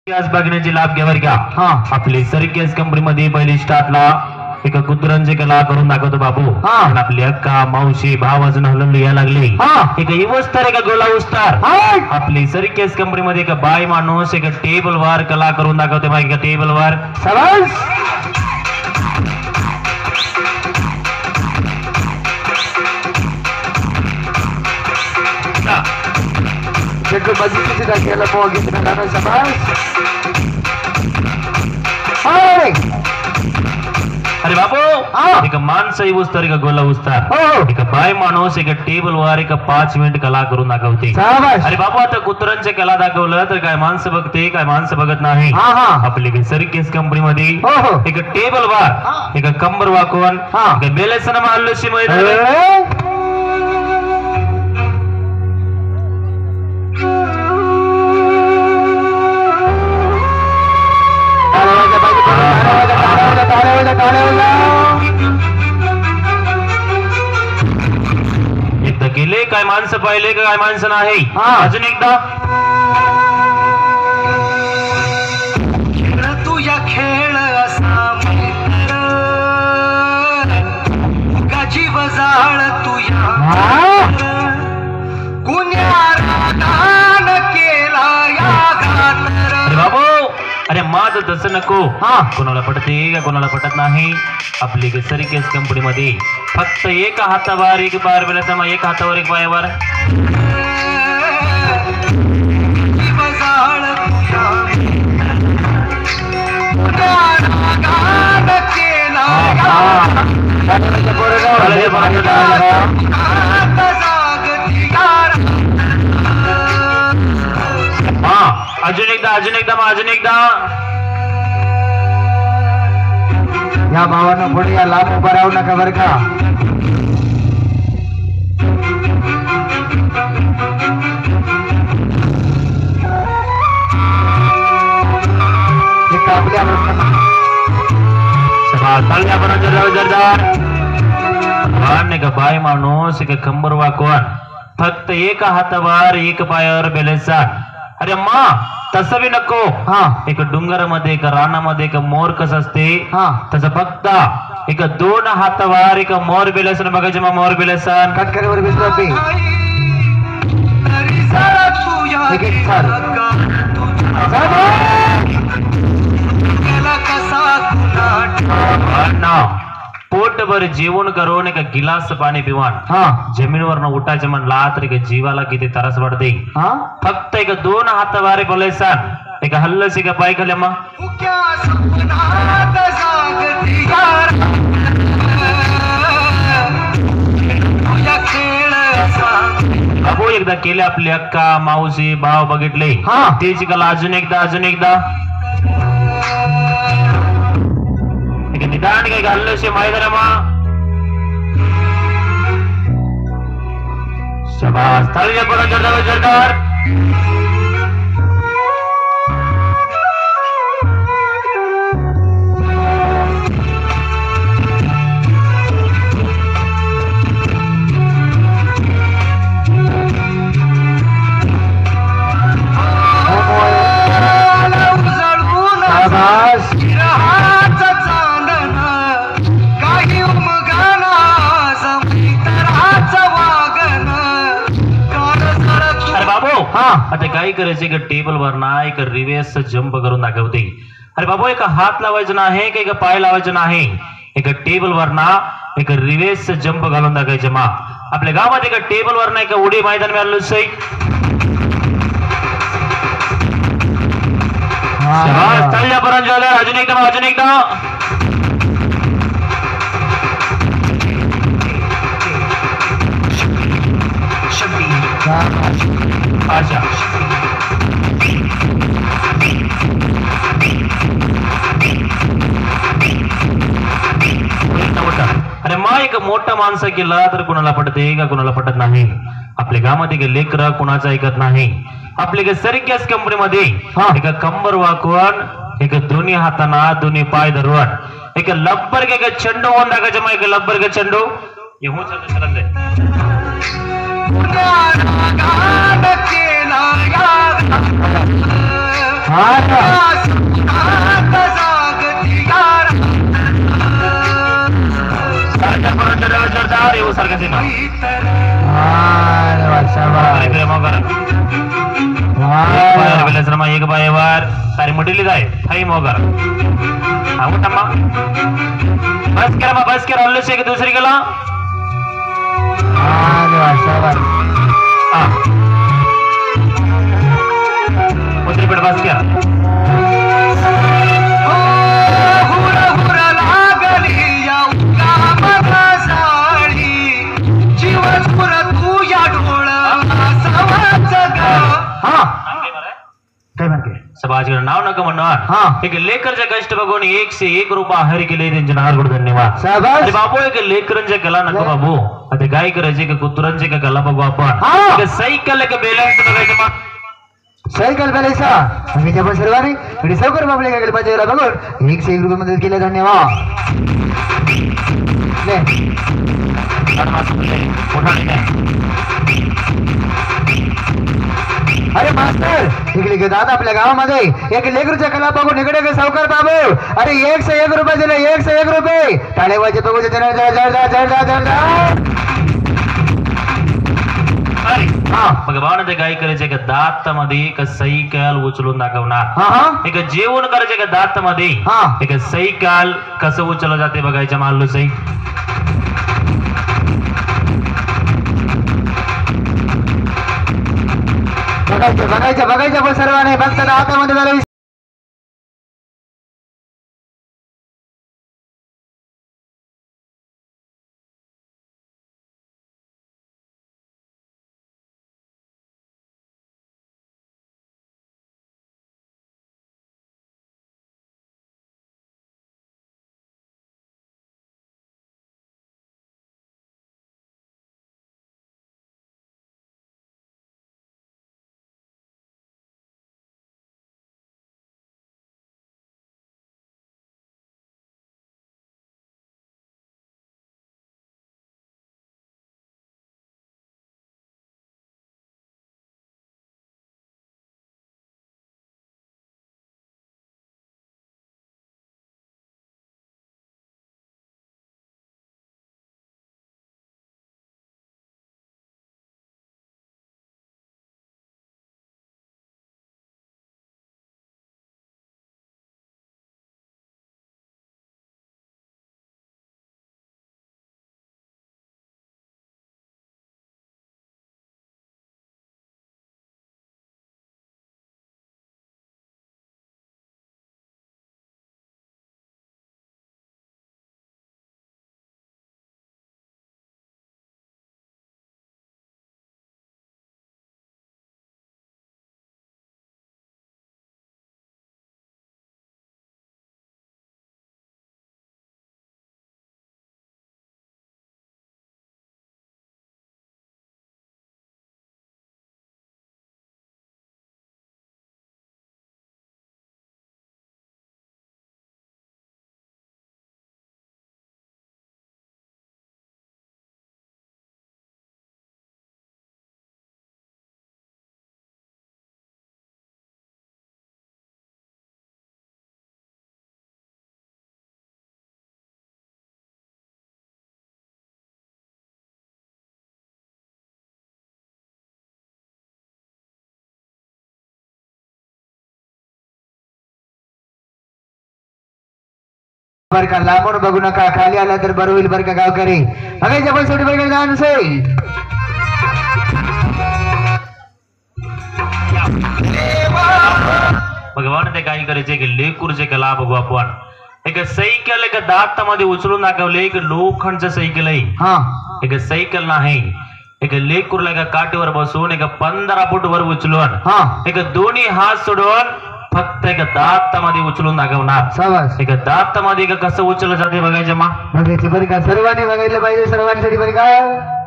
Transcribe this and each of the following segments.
बघण्याची लाभ घ्यावर घ्या. आपली सर्किस कंपनीमध्ये पहिली स्टार्टला एक कुत्र्यांची कला करून दाखवतो बाबू. आपली अक्का मावशी भाव अजून हलून यायला लागली. एक इवस्तर एक गोला उस्तार. आपली सर्किस कंपनीमध्ये एक बाय माणूस एक टेबल वर कला करून दाखवतो. बाई एका टेबल वर अरे बाबू एक माणसं उस्तर एक गोला उस्तार एक बाय माणूस एक टेबल वर एक 5 मिनिट कला करून दाखवते. अरे बाबू आता कुत्र्यांचे कला दाखवलं तर काय माणसं बघते काय माणसं बघत नाही. आपली सर्किस कंपनी मध्ये एक टेबल वर एक कंबर वाकवून बेलेसन मारलोशी मैदान एकदा गेले काय माणसं पाहिले काय माणसं नाही. अजून एकदा तुझ्या खेळ असा जीव जाळ तुझ्या कुण्याराधान केला या घातर. बाबू अरे माझ तसं नको. कोणाला पटते का कोणाला पटत नाही. आपली सर्किस कंपनी मध्ये फक्त एक हातावर एक बार बेला एक हातावर एक पायावर अजून एकदा अजून एकदा अजून एकदा या भावानं पुढे या लांब उभं राहू नका बरं का. बाय माणूस एक कंबर वाकवून फक्त एक हातावर एक पायावर बेलेसा. अरे मा तसं बी नको. एक डोंगरामध्ये एक रानामध्ये एक मोर कस असते तसं फक्त एक 2 हातावर एक मोर बेलेसन बघायचे. मग मोर बेलेसन कटकरीवर बिस्तर पोटभर जेवण करून एक गिलास पाणी पिवान जमिनीवर उठायचे म्हणला तर एक जीवाला किती त्रास वाटते. फक्त एक 2 हातावारे बोलायसान एक हल्लस एक पाय खाल्या. मग बाबू एकदा केले आपली अक्का मावशी भाव बघितले तेची कला. अजून एकदा अजून एकदा निदान काही घाललोशी माहिती ना. शाबास तालीच्या पुढे जोरदार. आता काय करायचे एक टेबल वर ना एक रिव्हर्स जंप करून दाखवते. अरे बाबू एक हात लावायचं नाही का एक पाय लावायचं नाही. एक टेबल वर ना एक रिव्हर्स जंप घालून दाखवायचे. मा आपल्या गावात एक टेबल वर ना एक उडी मैदान मिळालं सई. अजून एकदा अजून एकदा अच्छा अरे मा एक मोठा माणसं केला तर कुणाला पटते का कुणाला पटत नाही. आपल्या गावामध्ये लेकर कुणाचं ऐकत नाही. आपल्या सर्किस कंपनी मध्ये एक कंबर वाकवून एक दोन्ही हाताना दोन्ही पाय धरून एक लब्बर एक चेंडू होऊन टाकायचे. मग एक लब्बर एक चेंडू येऊन जोरदार येऊ सारखा सिनेमा एक बायवर तारी मुठीली जाय थाई मोगर थांबा बस करा बस करा अल्लू शेख दुसरी गेला दुसरी पेट बस करा सभाजीवर नाव नका म्हणणार एक लेकरचे कष्ट बघून 101 रुपया हरी केले त्यांचे नारगोड धन्यवाद अरे बाबू एक लेकरांचे कला नका बाबू आता काय करायचे का कुत्र्यांचे का कला बघू आपण सायकल का बॅलन्स बघायचं मग सायकल बॅलन्स आम्ही त्या सर्वांनी इकडे सावकार बाबले काय पाहिजे बघून 101 रुपये मदत केले धन्यवाद अरे मास्टर इकडे घेतात आपल्या गावामध्ये एक लेकरूच्या कला बघून इकडे सावकार बाबू अरे 101 रुपये दिले 101 रुपये टाळे वाजे बघू भगवान ते काय करायचे का दात मध्ये एक सायकल उचलून दाखवणार एक जेवण करायचे का दात मध्ये एक सायकल कसं उचललं जाते बघायच्या माल्लू सई बघायचं पण सर्वांनी बघतात हातामध्ये झालं बर का लांबून बघू नका खाली आला तर बरं होईल बर का गावकरी बघायच्या पण शेवटी बरं जाण भगवान ते काय करायचे की लेकूरचे कला बघू आपण एक सायकल एक दातामध्ये उचलून दाखवले एक लोखंडचं सायकल आहे एक सायकल नाही एक लेकूरला एका काठीवर बसून एक 15 फूट वर उचलून एक दोन्ही हात सोडून फक्त एक दातामध्ये उचलून दाखवणार एक दातामध्ये एक कसं उचललं जाते बघायचं मा बघायचं बरं का सर्वांनी बघायला पाहिजे सर्वांसाठी बरं का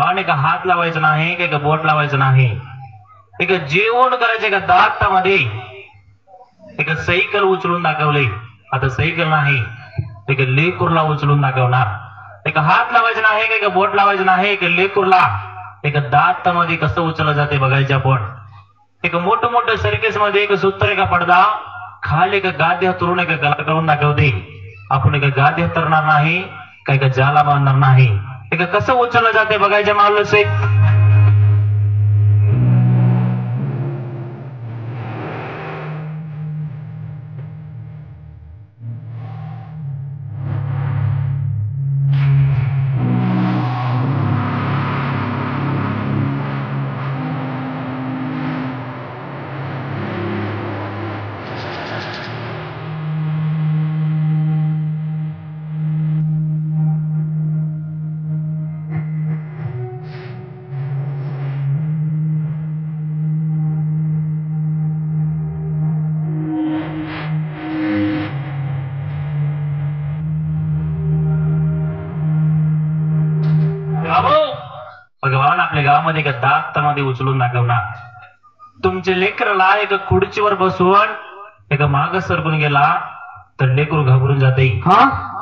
भगवान एक हात लावायचं नाही एक बोट लावायचं नाही एक जेवण करायचे का दातामध्ये एक सायकल उचलून दाखवले आता सायकल नाही एक लेकूरला उचलून दाखवणार एक हात लावायचं नाही एक बोट लावायचं नाही एक लेकूरला एक दातामध्ये कसं उचललं जाते बघायचे आपण एक मोठं मोठं सर्कस मध्ये एक सूत्र एका पडदा खाली एक गाद्या तरुण एक कला करून दाखवते आपण एक गाद्या तरणार नाही काही का जाला बांधणार नाही एक कसं उचललं जाते बघायचे माणूस भगवान आपल्या गावामध्ये एका दातामध्ये उचलून दाखवणार तुमचे लेकरला एक खुर्चीवर बसवून एक माग सरकून गेला तर लेकरू घाबरून जाते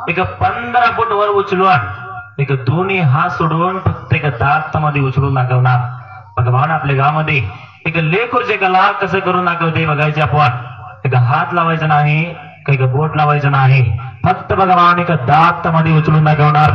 एक 15 फूट वर उचलून एक दोन्ही हात सोडून फक्त एक दातामध्ये उचलून दाखवणार भगवान आपल्या गावामध्ये एक लेकरूचे कला कसं करून दाखवते बघायचे आपण एक हात लावायचं नाही काही बोट लावायचं नाही फक्त भगवान एक दातामध्ये उचलून दाखवणार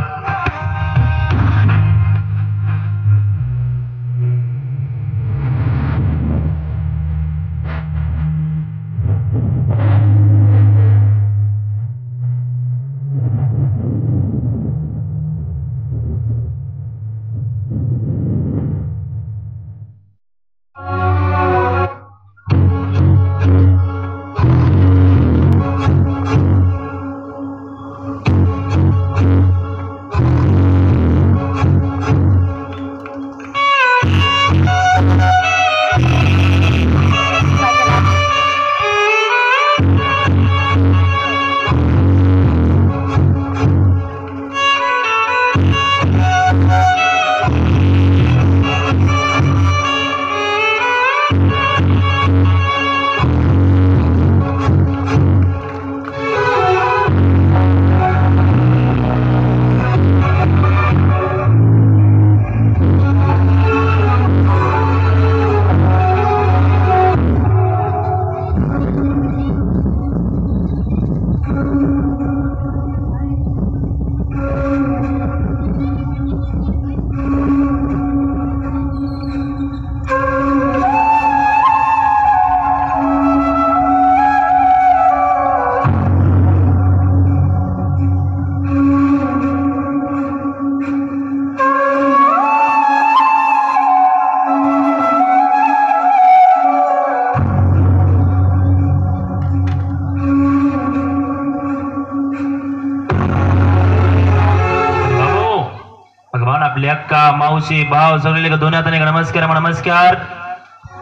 अक्का मावशी भाव सगळे दोन्ही हाताने नमस्कार नमस्कार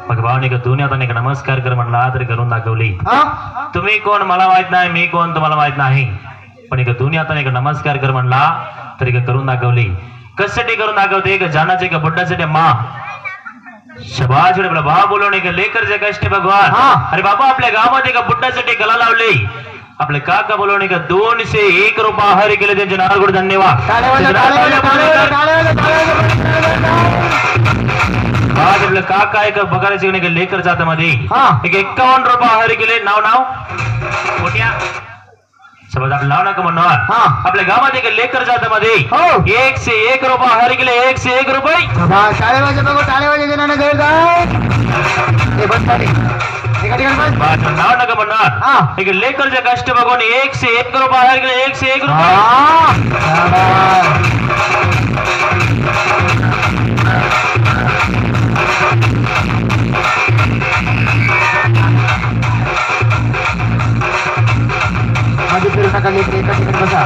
भगवान एक दोन्ही हाताने नमस्कार कर म्हणला तरी करून दाखवली तुम्ही कोण मला माहित नाही मी कोण तुम्हाला माहित नाही पण एक दोन्ही हाताने नमस्कार कर म्हणला तरी करून दाखवली कशासाठी करून दाखवते एक जानाचे एक बुड्ढासाठी मा शबाज आपला भाव बोलवणे एक लेकरचे कष्ट भगवान अरे बाबा आपल्या गावामध्ये एका बुड्ढासाठी कला लावली आपले काका बोलवणे का 201 रुपये हरी केले त्यांचे नारगोड धन्यवाद आज आपले काका एक बघायचे लेकर जातामध्ये एक 51 रुपये हरी केले नाव मोठ्या समज आपलं नाव नका म्हणणार आपल्या गावामध्ये एक लेकर जातामध्ये 101 रुपये हरी केले 101 रुपये नाव नका म्हणणार एक लेकरचे कष्ट बघून 101 रुपये हरी केले 101 रुपये आधी फिरू नका लेकर एका ठिकाणी बसा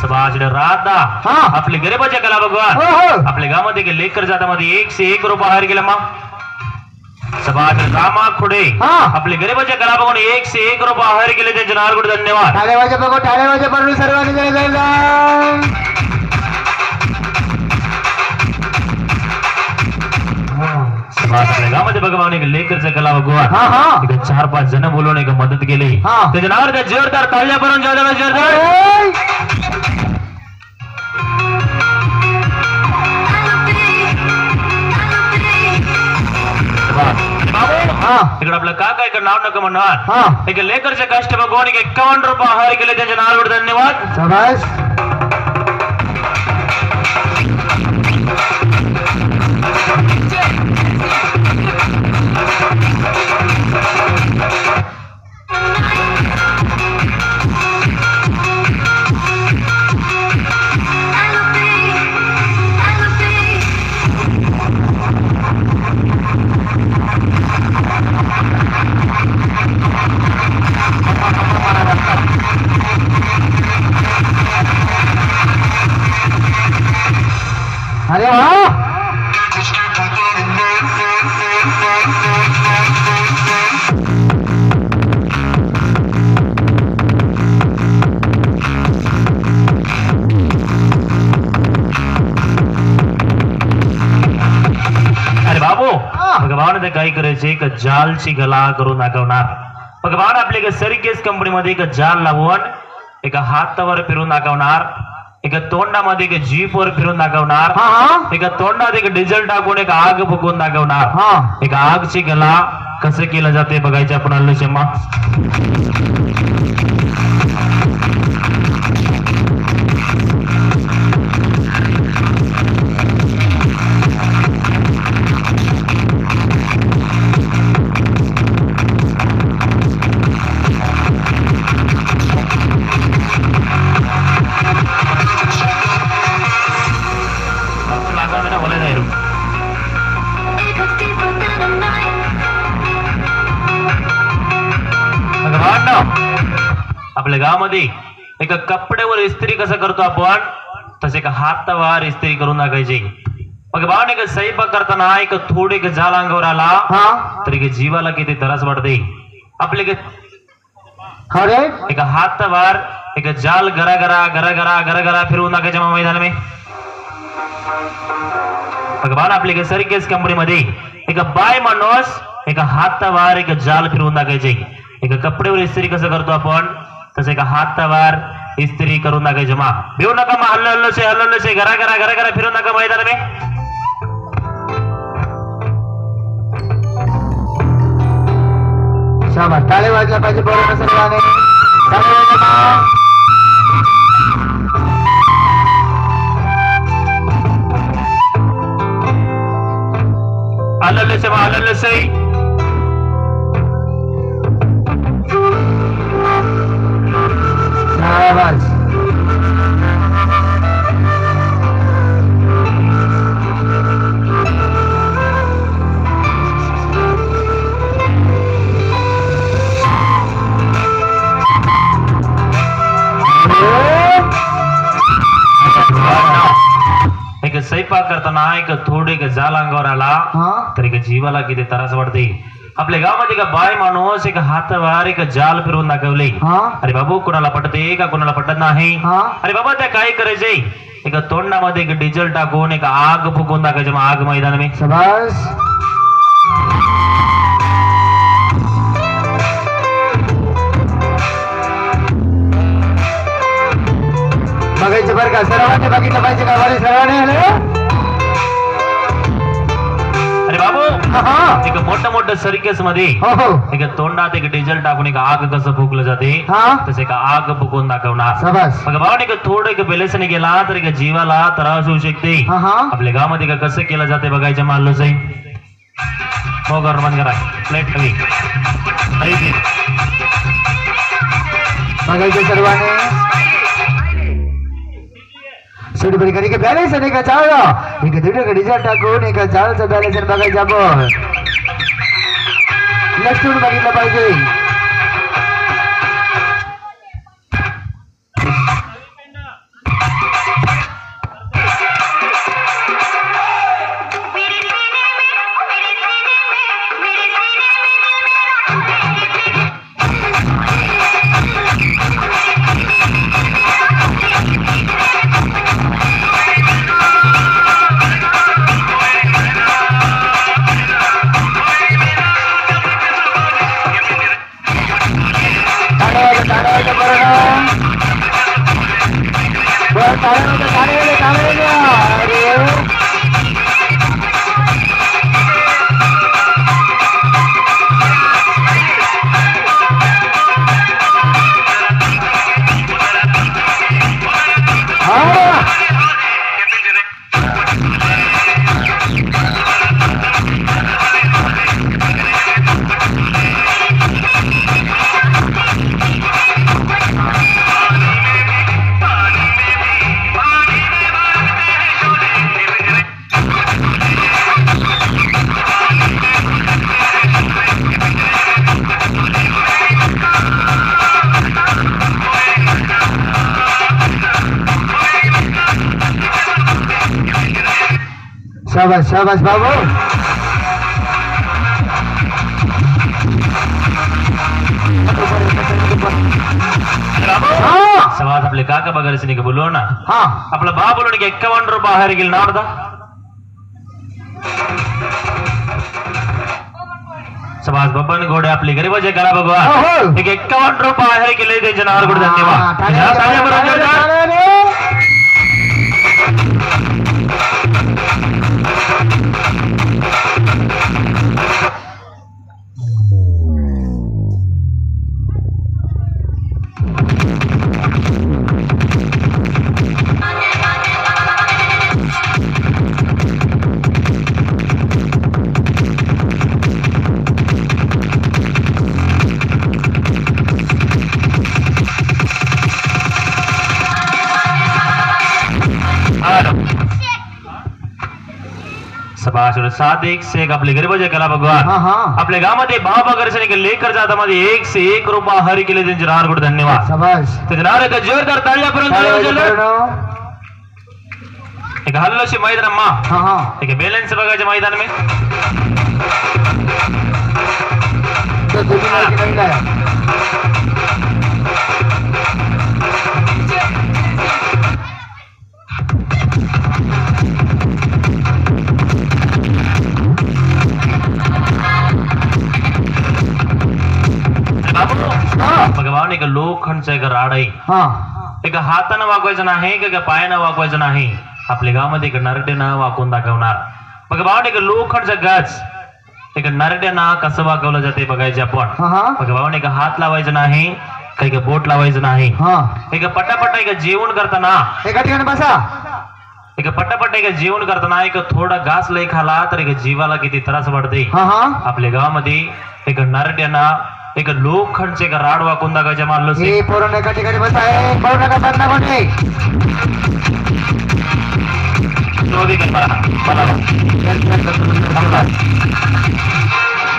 समाज राधा आपले गरीबाच्या कला भगवान आपल्या गावामध्ये लेकर जातामध्ये 101 रुपये हार गेला मग सभासद रामा खुडे हा. आपले गरिबाच्या कला बघून 101 रुपये आभारी केले त्यांचे नारगुड धन्यवाद. टाळे वाजे बघू टाळे वाजे बरोबर सर्वांनी जय जय जय. आपल्या गावामध्ये बघा भावने एक लेकरचं कला भगवान हा हा एक 4-5 जण बोलवून एक मदत केली. हा. त्याच्या नावावर त्या जोरदार ताळ्या करून जोरदार ओय. हा इकडे आपलं काका इकडे नाव नका म्हणणार. हा एक लेकरचे कष्ट बघून 51 रुपये आभारी केले त्यांचे नारगुड धन्यवाद. शाबास. अरे वा. अरे बाबू भगवान ते काय करायचे एक जालची गला करून दाखवणार. भगवान आपल्या एका सरीकेस कंपनीमध्ये एक जाल लावून एका हातावर फिरून दाखवणार. एका तोंडामध्ये एक जीपवर फिरून दाखवणार. हा हा एका तोंडात एक डिझेल टाकून एक आग फुकून दाखवणार. हा एका आगची गला कसं केलं जाते बघायचे आपण आलो शम्मा. आपल्या गावामध्ये एका कपड्यावर इस्त्री कसं करतो आपण तसे एका हातावर इस्त्री करून टाकायची. मग भावाने एक स्वयंपाक करताना एक थोडे एक जाल अंगावर आला हा तर एक जीवाला किती त्रास वाटते. आपले अरे एक हातावर एक जाल गरा गरा गरा गरा गरा गरा फिरवून टाकायच्या मैदान में. भगवान आपल्या सरीकेस कंपनीमध्ये एक बाय माणूस एक हातावर एक जाल फिरवून टाकायचे. एक कपड्यावर इस्त्री कसं करतो आपण तसे एका हातावर इस्त्री करून टाकायचे. मा भिवू नका मा हल्लो से घरा घरा घरा घरा फिरून नका मैदान में. शाबास. टाळे वाजला पाहिजे बरोबर सर्वांनी. टाळे वाजला. हल्लो से शाबास. एक स्वयंपाक करताना एक थोडे जाल अंगावर आला हा तर एक जीवाला किती त्रास वाटते. आपल्या गावामध्ये एक बाय माणूस एक हातावर एक जाल फिरवून दाखवले. हा अरे बाबू कोणाला पटते का कोणाला पटत नाही. हा अरे बाबा त्या काय करायचे एक तोंडामध्ये एक डिझेल टाकून एक आग फुकून दाखवायचे. मग आग मैदान में शाबास. बघायचं बरं का सर्वांनी बघितलं पाहिजे का वाली सर्वांनी आलं. अरे बाबू हा हा एक मोठं सर्कस मध्ये हो हो एक तोंडात एक डिझेल टाकून एक आग कसं फुकलं जाते हा तसे एक आग फुकून दाखवणार. शाबास. मग भावाने एक थोडं एक बेलेसने गेला तर एक जीवाला त्रास होऊ शकते. हा हा आपल्या गावामध्ये का कसं केलं जाते बघायचं मानलो साई. हो गरमान करा प्लेट हवी बघायचं सर्वांनी. शेड बरी करी बॅलेन्स आणि का चाल एक दीड डिझेल टाकून एका चालचं बॅलेन्स बघायचं आपण. लक्ष बघितलं पाहिजे. मेरे शाबास शाबास बाबू. समाज आपले काका बघायचे नाही का बोललो ना. हा आपला बा बोलून 51 रुपये बाहेर गेल ना अर्धा. समाज बबन घोडे आपली गरीबाचे करा बघा. 51 रुपये बाहेर गेले त्यांच्या नावावर कुठे धन्यवाद. सभाष 7 से 1 आपले गरीबाचे कला भगवान. आपल्या गावामध्ये भाव वगैरे लेकर जाता मध्ये 1 से 1 रुपये हरी केले त्यांचे नार कुठे धन्यवाद. त्याच्या नार एक जोरदार ताळ्यापर्यंत एक हल्लोशी मैदान अम्मा. एक बॅलन्स बघायचे मैदान में भगवान एक लोखंडचा एक राड आहे. एक हातानं वागवायचं नाही का पायानं वागवायचं नाही. आपल्या गावामध्ये एक नरड्यानं वाकून दाखवणार. भगवान एक लोखंडचा गज एक नरड्यानं कसं वागवलं जाते बघायचे आपण. भगवान एक हात लावायचं नाही काही बोट लावायचं नाही. एक पटापट एक जेवण करताना एक पटापट एक जेवण करताना एक थोडा घास लई खाला तर एक जीवाला किती त्रास वाटते. आपल्या गावामध्ये एक नरड्यानं एक लोखंडचे एक राड वाकून दाखवायचे मारलो से पोरण एका ठिकाणी बसाय. पाहू नका बंदा कोणी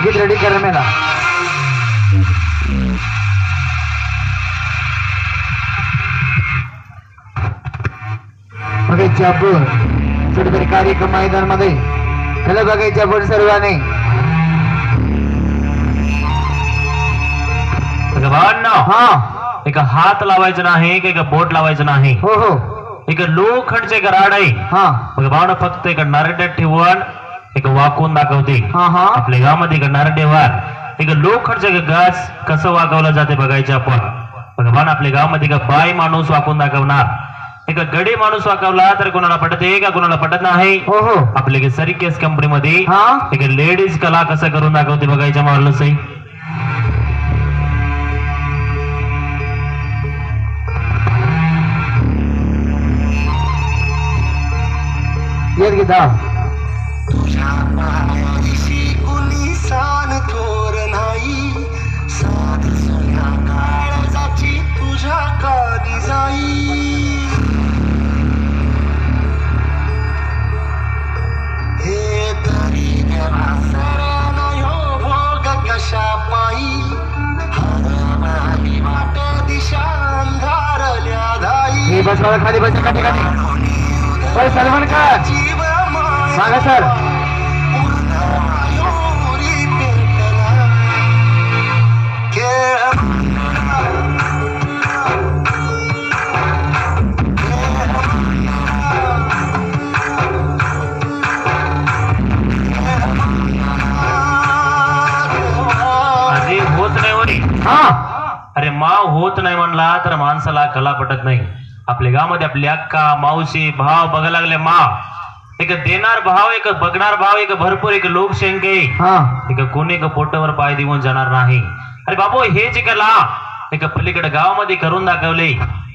गीत रेडी कर मेला. बघायच्या आपण कुठेतरी कार्यक्रम मैदान मध्ये त्याला बघायच्या आपण सर्वांनी एक हात लावायचं नाही एक बोट लावायचं नाही. एक लोखंडचे एक राड आहे. भगवान फक्त एक नरड्यात ठेवून एक वाकून दाखवते. आपल्या गावामध्ये एक नरड्यावर एक लोखंडचे एक घास कसं वागवलं जाते बघायचे आपण. भगवान आपल्या गावामध्ये एक बाई माणूस वाकून दाखवणार. एक गडी माणूस वाकवला तर कोणाला पटते का कोणाला पटत नाही. आपल्या सरिकेस कंपनीमध्ये एक लेडीज कला कसं करून दाखवते बघायच्या मारलं सही. तुझ्या पायाशी कुणी सान थोर नाही. साध सोन्या काळजाची तुझ्या कानी जाई. हे तरी देवा सऱ्यानं ह्यो भोग कशा पायी. हरवाली वाट दिशा अंधारल्या धाई. खाली बस एका ठिकाणी. सलमान खान मागा सर. अरे होत नाही वरी. अरे माव होत नाही म्हणला तर माणसाला कला पटत नाही. आपल्या गावामध्ये आपली अक्का मावशी भाव बघायला लागले. मा एक देणार भाव एक बघणार भाव एक भरपूर एक लोकशंके एक कोणी एक पोटावर पाय देऊन जाणार नाही. अरे बाबू हे जे कला एक पलीकडे गावामध्ये करून दाखवले.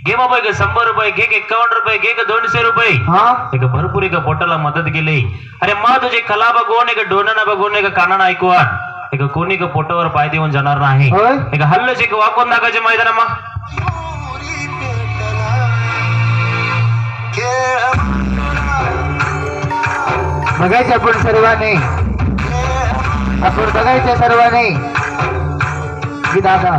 घे बाबा एक 100 रुपये घे 51 रुपये घे 200 रुपये एक भरपूर एक पोटाला मदत केली. अरे मा तुझे कला बघून एक डोळ्यानं बघून एक कानानं ऐकून एक कोणी एक पोटावर पाय देऊन जाणार नाही. एक हल्लच एक वाकून दाखवायचे मैदाना. बघायचे आपण सर्वांनी. आपण बघायचे सर्वांनी की दादा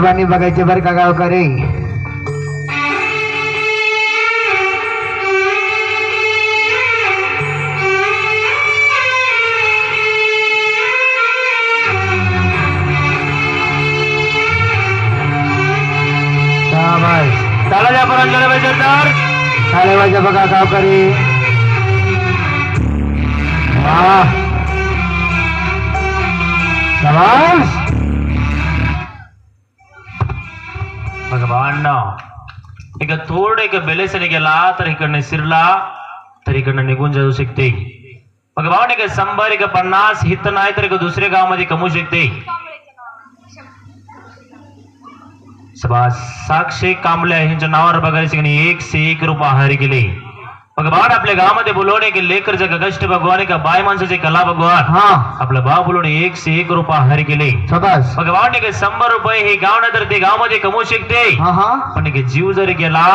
सर्वांनी बघायचे बरं का गावकरी. त्याला द्या परत जोरदार टाळ्या वाजवा बघा गावकरी. बघा भावांनो, एक थोडं एक बेलेसने गेला तर इकडनं शिरला तर इकडनं निघून जाऊ शकते. बघा भावाने एक 100 एक 50 हित नाही तर एक दुसऱ्या गावामध्ये कमवू शकते. साक्षी कांबळे यांच्या नावावर बघायचे की 101 रुपये आहारी गेले. बघा भावाने आपल्या गावामध्ये बोलवणे की लेकरचे का कष्ट भगवान का बाय माणसाचे कला भगवान आपला भाव बोलवणे 101 रुपये आहारी गेले. बघा भावाने की 100 रुपये हे गाव नाही तर ते गावामध्ये कमवू शकते. पण जीव जरी गेला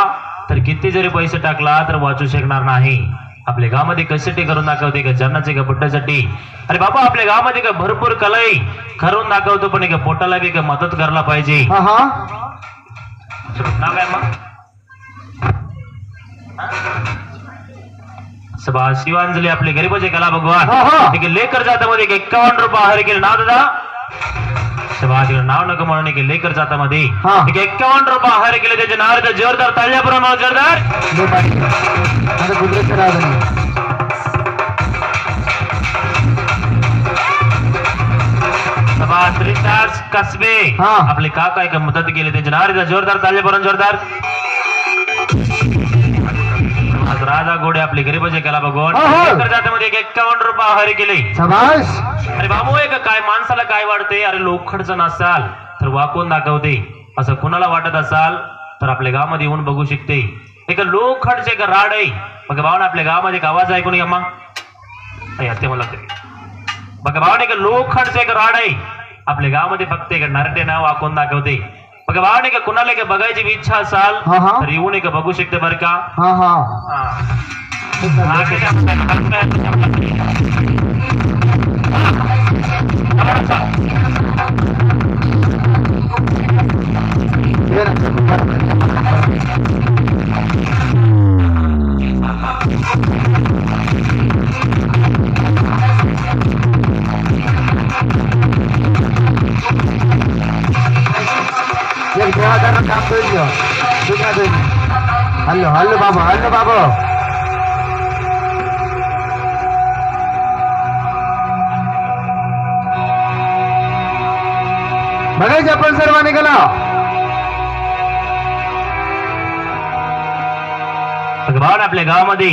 तर किती जरी पैसे टाकला तर वाचू शकणार नाही. आपल्या गावामध्ये कशासाठी करून दाखवते का जन्नाचे का पोटासाठी. अरे बाबा आपल्या गावामध्ये का भरपूर कलाई करून दाखवतो पण का पोटाला बी का मदत करायला पाहिजे. नाव काय मग शिवांजली आपले गरीबाचे कला भगवान लेकर जातामध्ये 51 रुपये आहारी केले. नाव दादा नाव नको म्हणून लेकर जातामध्ये 51 रुपये आहारी केले. त्याचे नाव जोरदार ताल्याप्रमाणे जोरदार कसबे आपले काका एक मदत केली. त्याचे नाव जोरदार ताल्याप्रमाणे जोरदार. राधा घोडे आपले गरीबाचे कला भगवान जातामध्ये 51 रुपये आहारी केले. अरे बाबू एक काय माणसाला काय वाटते. अरे लोखंडचं नसाल तर वाकून दाखवते असं कुणाला वाटत असाल तर आपल्या गावामध्ये येऊन बघू शकते. एक लोखंडचे एक राड आहे. बघा भावाने आपल्या गावामध्ये एक आवाज ऐकून घ्या मग ते मला बघा भावाने एक लोखंडचे एक राड आहे. आपल्या गावामध्ये फक्त एक नरटे नाव वाकून दाखवते. बघा भावाने का कुणाला का बघायची इच्छा असाल तर येऊन एक बघू शकते बरं का. हल्लो हल्लो बाबा हल्लो बाबा बघायचं आपण सर्वांनी गेला. भावाने आपल्या गावामध्ये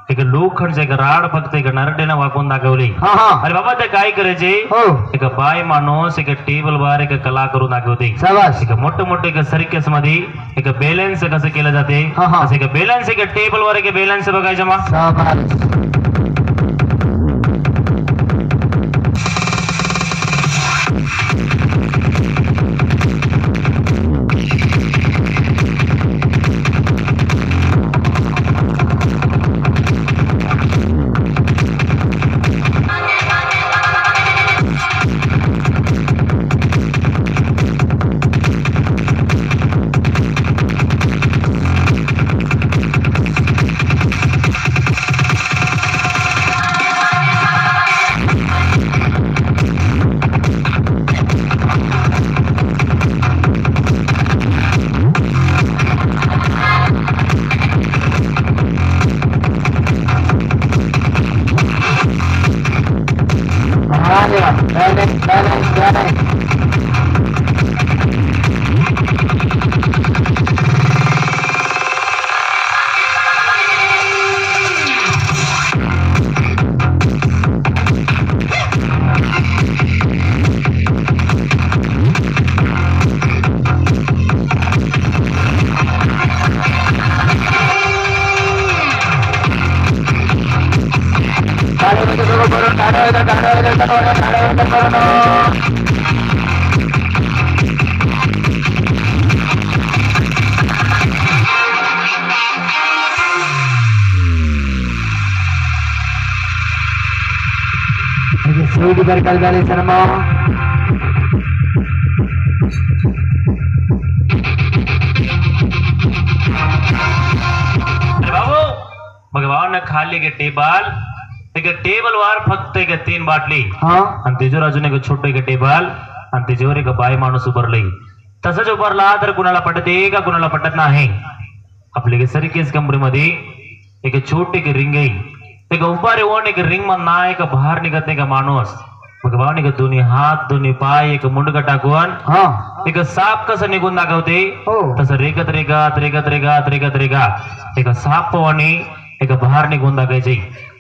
एक लोखंडचं एक राड फक्त एक नरटेनं वाकून दाखवले. अरे बाबा ते काय करायचे एक बाय माणूस एक टेबल वर एक कला करून दाखवते. एक मोठं मोठं एक सर्कस मध्ये एक बॅलन्स कसं केलं जाते असं एक बॅलन्स एक टेबल वर एक बॅलन्स बघायचं मग. Sudah berkali-kali sana mau ना खाली के टेबल वार फक्त एक 3 बाटली हा आणि त्याच्यावर अजून एक छोटं एक टेबल आणि त्याच्यावर एक बाई माणूस उभारलंय. तसंच उभारला तर कुणाला पटते का कुणाला पटत नाही. आपल्या सरकेस कंपनीमध्ये एक छोटी एक रिंग आहे. एक उभा रेवून एक रिंग मधना एक बाहेर निघत नाही का माणूस. मग भावने का दोन्ही हात दोन्ही पाय एक मुंडका टाकून हा एक साप कसं निघून दाखवते हो. तसं रेगत रेगत एक साप पवाने एक बाहेर निघून दाखायचे.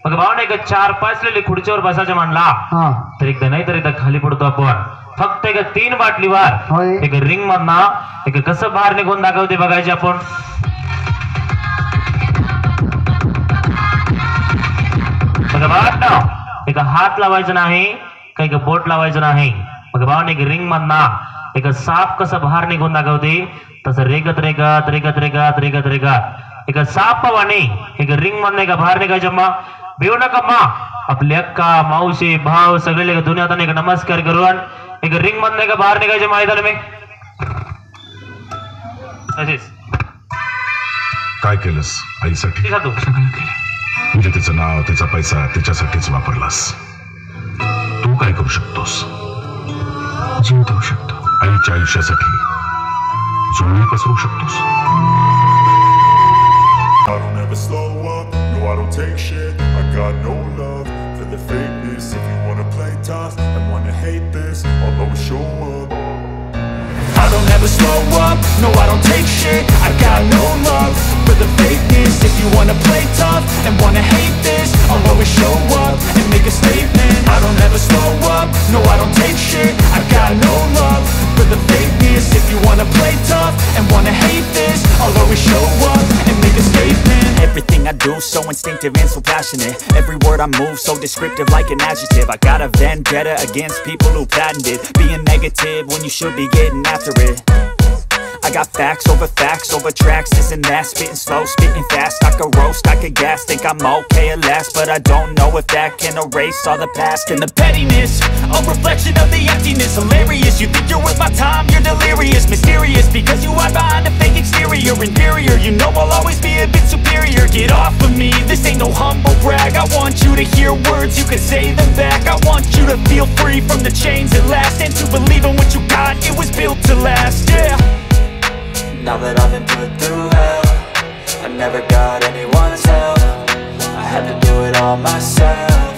मग भावने एक 4-5 लेले खुर्चीवर बसायचं म्हणला हा तर एकदा नाही तर एकदा खाली पडतो आपण. फक्त एक 3 बाटलीवर होय. एक रिंग मधना एक कसं बाहेर निघून दाखवते बघायचे आपण. एक हात लावायचं नाही काही बोट लावायचं नाही. मग भावने एक रिंग मधना एक साप कसं बाहेर निघून दाखवते तसं रेगत एक साप पवाने एक रिंग मधनं एक बाहेर निघायचं. मा भेऊ नका मा आपली अक्का मावशी भाव सगळे दुनियात एक नमस्कार करून एक रिंग मधनं एक बाहेर निघायचे. माहित आलं मी तसेच काय केलंस आईसाठी? तू म्हणजे तिचं नाव तिचा पैसा तिच्यासाठीच वापरलास. तू काय करू शकतोस? जीव देऊ शकतो. आईच्या आयुष्यासाठी जुळणी पसरू शकतोस. I don't ever slow up, no I don't take shit. I got no love for the fakeness. If you wanna play tough and wanna hate this, I'll always show up. I don't ever slow up, no I don't take shit. I got no love for the fakeness. If you wanna play tough and wanna hate this, I'll always show up and make a statement. I don't ever slow up, no I don't take shit. I got no love for the fakeness. If you wanna play tough and wanna hate this, I'll always show up and make a statement. Everything I do so instinctive and so passionate. Every word I move so descriptive like an adjective. I got a vendetta against people who patented being negative when you should be getting after it. I got facts over tracks, this and that. Spitting slow, spitting fast. I could roast, I could gas. Think I'm okay at last, but I don't know if that can erase all the past. And the pettiness, a reflection of the emptiness. Hilarious, you think you're worth my time, you're delirious. Mysterious, because you hide behind a fake exterior. Inferior, you know I'll always be a bit superior. Get off of me, this ain't no humble brag. I want you to hear words, you can say them back. I want you to feel free from the chains at last, and to believe in what you got, it was built to last, yeah. Now that I've been put through hell, I never got anyone's help. I had to do it all myself.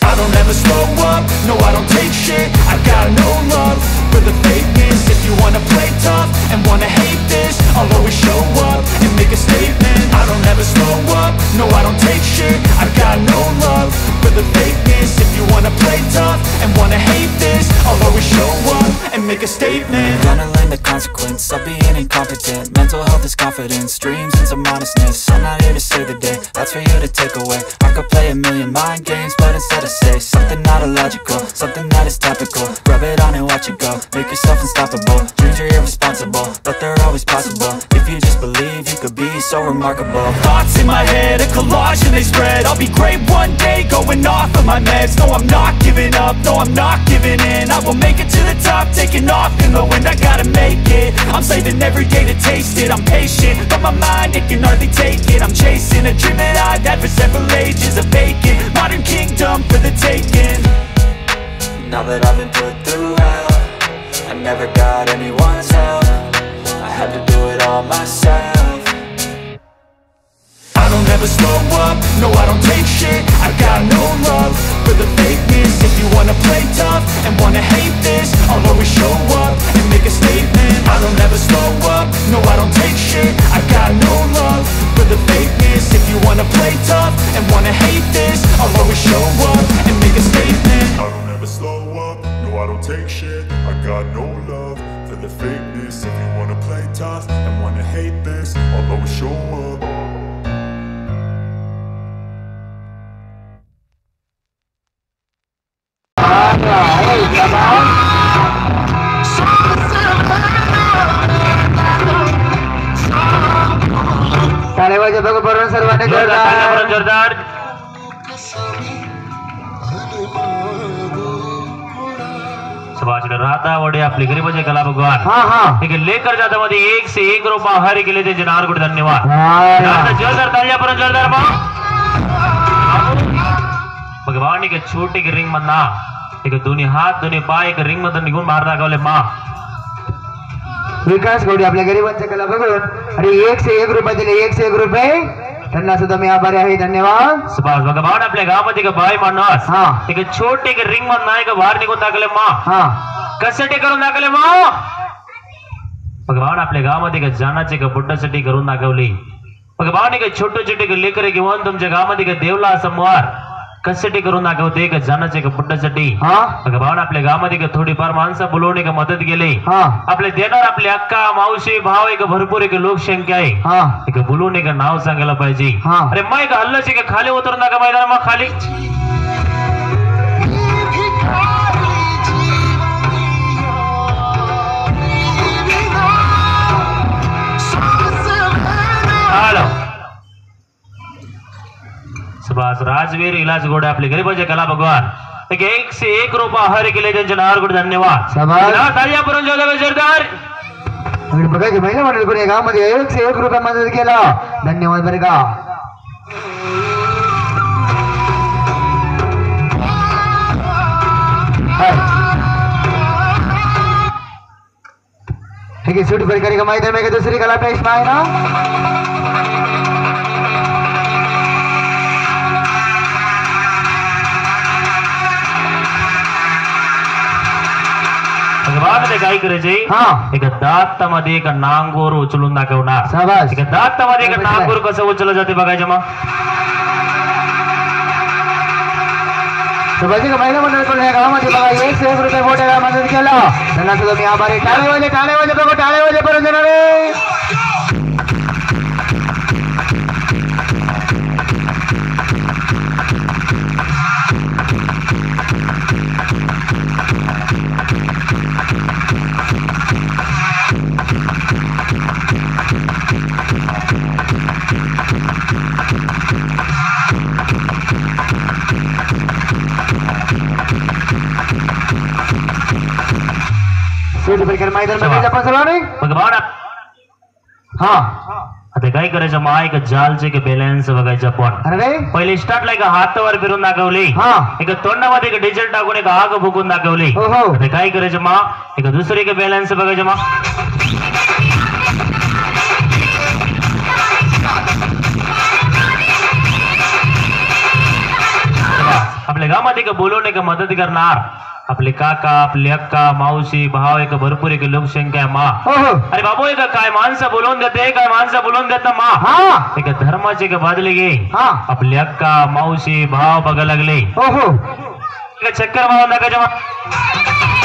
I don't ever slow up, no I don't take shit. I got no love for the fakeness. If you wanna play tough and wanna hate this, I'll always show up and make a statement. I don't ever slow up, no I don't take shit. I got no love for the fakeness. If you wanna play tough and wanna hate this, I'll always show up and make a statement. Gonna learn the consequence of being incompetent. Mental health is confidence, dreams and some honestness. I'm not here to save the day, that's for you to take away. I could play a million mind games, but instead I say something not illogical, something that is topical. Rub it on and watch it go, make yourself unstoppable. Dreams are irresponsible, but they're always possible. If you just believe, you could be so remarkable. Thoughts in my head, a collage and they spread. I'll be great one day, going off of my meds. No, I'm not giving up, no, I'm not giving in. I will make it to the top, taking off in the wind. I gotta make it, I'm saving every day to taste it. I'm patient, but my mind, it can hardly take it. I'm chasing a dream that I've had for several ages. A vacant, modern kingdom for the taking. Now that I've been put through hell, I never got anyone's help. I had to do it all myself. I don't ever slow up, no I don't take shit. I got no love for the fakeness. If you wanna play tough and wanna hate this, I'll always show up and make a statement. I don't ever slow up, no I don't take shit. I got no love for the fakeness. If you wanna play tough and wanna hate this, I'll always show up and make a statement. I don't ever slow up, no I don't take shit. I got no love for the fakeness. If you wanna play tough and wanna hate this, I'll always show up. टाळ्या वाजवा बघू बरोबर सर्वांनी जोरदार. जोरदार सभासद राधा वडे आपले गरीबाचे कला भगवान हा हा ठीक आहे लेकर जाता मध्ये 1 से 1 रुपया हरी केले त्यांचे नारगुड धन्यवाद हा. जोरदार तालियां पर जोरदार भगवान एक छोटे के रिंग मधना एक दोन्ही हात दोन्ही पाय एक रिंग मधून निघून बाहेर दाखवले मा विकास गौडी आपल्या गरिबांच्या कला बघून आणि 1 से 1 रुपये दिले 1 से 1 रुपये त्यांना सुद्धा मी आभारी आहे धन्यवाद सुभाष भगवान आपल्या गावामध्ये एक बाई माणूस हा. एक छोटे एक रिंग मधना एक बाहेर निघून दाखवले मा हा कशासाठी करून दाखवले मा भगवान आपल्या गावामध्ये एक जानाचे एक बुड्डासाठी करून दाखवली भगवान एक छोटे छोटे लेकर घेऊन तुमच्या गावामध्ये एक देवला समोर कशासाठी करून दाखवते एक जानाचे एक बुड्डासाठी हा भगवान आपल्या गावामध्ये एक थोडीफार माणसं बोलवून एक मदत केली हा आपले देणार आपले अक्का मावशी भाव एक भरपूर एक लोकसंख्या आहे हा एक बोलून एक नाव सांगायला पाहिजे हा. अरे मग एक हल्लच एक खाली उतरून नका मैदान मग खाली हॅलो सुभाष राजवीर इलाज गोडे आपले गरीबाचे कला भगवान एक 1 से 1 रुपया हर केले त्यांचे नारगुड धन्यवाद शाबास. तालियां परून जोरदार आणि बघायचे महिला मंडळ कोणी गावामध्ये 1 से 1 रुपया मदत केला धन्यवाद बरं का ठीक आहे सूट प्रकारी का माहिती आहे का दुसरी कला पेश आहे ना भगवान ते काय करायचे हा. एक दातामध्ये एक नांगोर उचलून दाखवणार शाबास. एक दातामध्ये एक नांगोर कसं उचललं जाते बघायचं मग सुभाषी का महिला मंडळ कोणी गावामध्ये बघा 1 से 1 रुपये मोठ्या मदत केला त्यांना सुद्धा मी आभारी टाळे वाजे बघा टाळे वाजे परत येणार सूट प्रकार मैदान मध्ये आपण सर्व नाही भगवान हा आता काय करायचं मग एक जालचे एक बॅलन्स बघायचं आपण अरे पहिले स्टार्टला एक हातावर फिरून दाखवली हा. एक तोंडामध्ये एक डिझेल टाकून एक आग फुकून दाखवली हो, हो. आता काय करायचं मग एक दुसरी एक बॅलन्स बघायचं मग आपल्या गावामध्ये एक बोलवून एक मदत करणार आपले काका आपले अक्का मावशी भाव एक भरपूर एक लोकसंख्या मा हो हो अरे बाबू एक काय माणसं बोलवून देते काय माणसं बोलवून देत ना मा हा एक धर्माचे एक बादले गे हा आपले अक्का मावशी भाव बघायला लागले हो हो एक चक्कर मारून टाकायच्या मा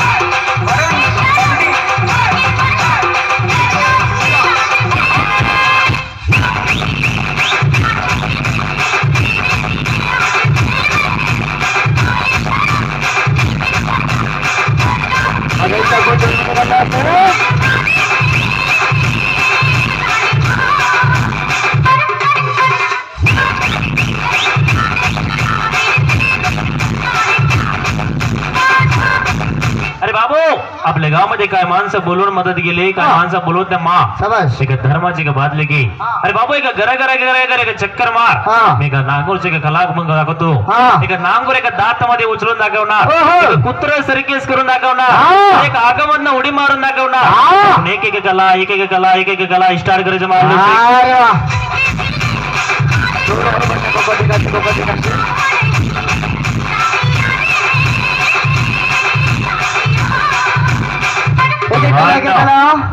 अरे बाबू आपल्या गावामध्ये काय माणसं बोलवून मदत केली काय माणसं बोलवत त्या मा शाबास एक धर्माची का बादले की अरे बाबू एक घरा एक चक्कर मार हा. मी का नांगोरचे का कलाक मग दाखवतो हा. एक नांगोर एका दातामध्ये उचलून दाखवणार हो, हो. एक कुत्र सरकेस करून हा. दाखवणार एक आगमन उडी मारून दाखवणार हा. आपण एक एक कला एक एक कला एक एक कला स्टार्ट करायचं मारलं अरे वा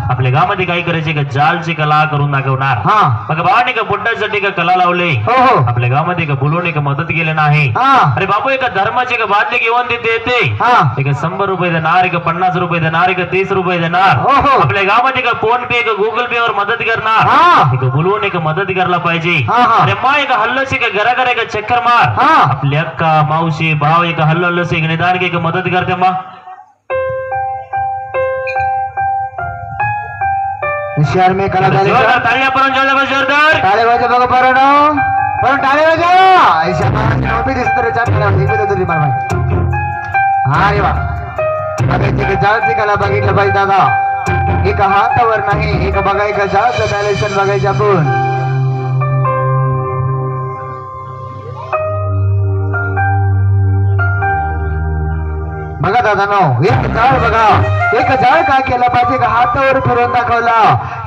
आपल्या गावामध्ये काय करायचे का जालची कला करून दाखवणार हा. मग बाबाने का बुड्डासाठी का कला लावले हो हो आपल्या गावामध्ये का बोलवून एक मदत केली नाही हा. अरे बाबू एका धर्माचे का बादले घेऊन देते येते हा. एक 100 रुपये देणार एक 50 रुपये देणार एक 30 रुपये देणार हो, हो. आपल्या गावामध्ये का फोन पे का गुगल पे वर मदत करणार हा. एक बोलवून एक मदत करायला पाहिजे हा, हा. अरे मा एक हल्लस एक घरा एक चक्कर मार हा. आपल्या अक्का मावशी भाव एक हल्लस एक निदान एक मदत करते मा शहर में कला जोरदार तालियां परून जोरदार टाळे वाजे बघा बरं पण टाळे वाजा ऐशा माणूस नव्हती दिसतो रे चार टाळे वाजे तुझी मार हा रे वा बघायची का जाळची कला बघितलं पाहिजे दादा एका हातावर नाही एका बघा एका जाळचं बॅलेन्स बघायचं आपण बघा दादा नो एक जाळ बघा एक जाळ काय केला पाहिजे एक हातावर फिरवून दाखवला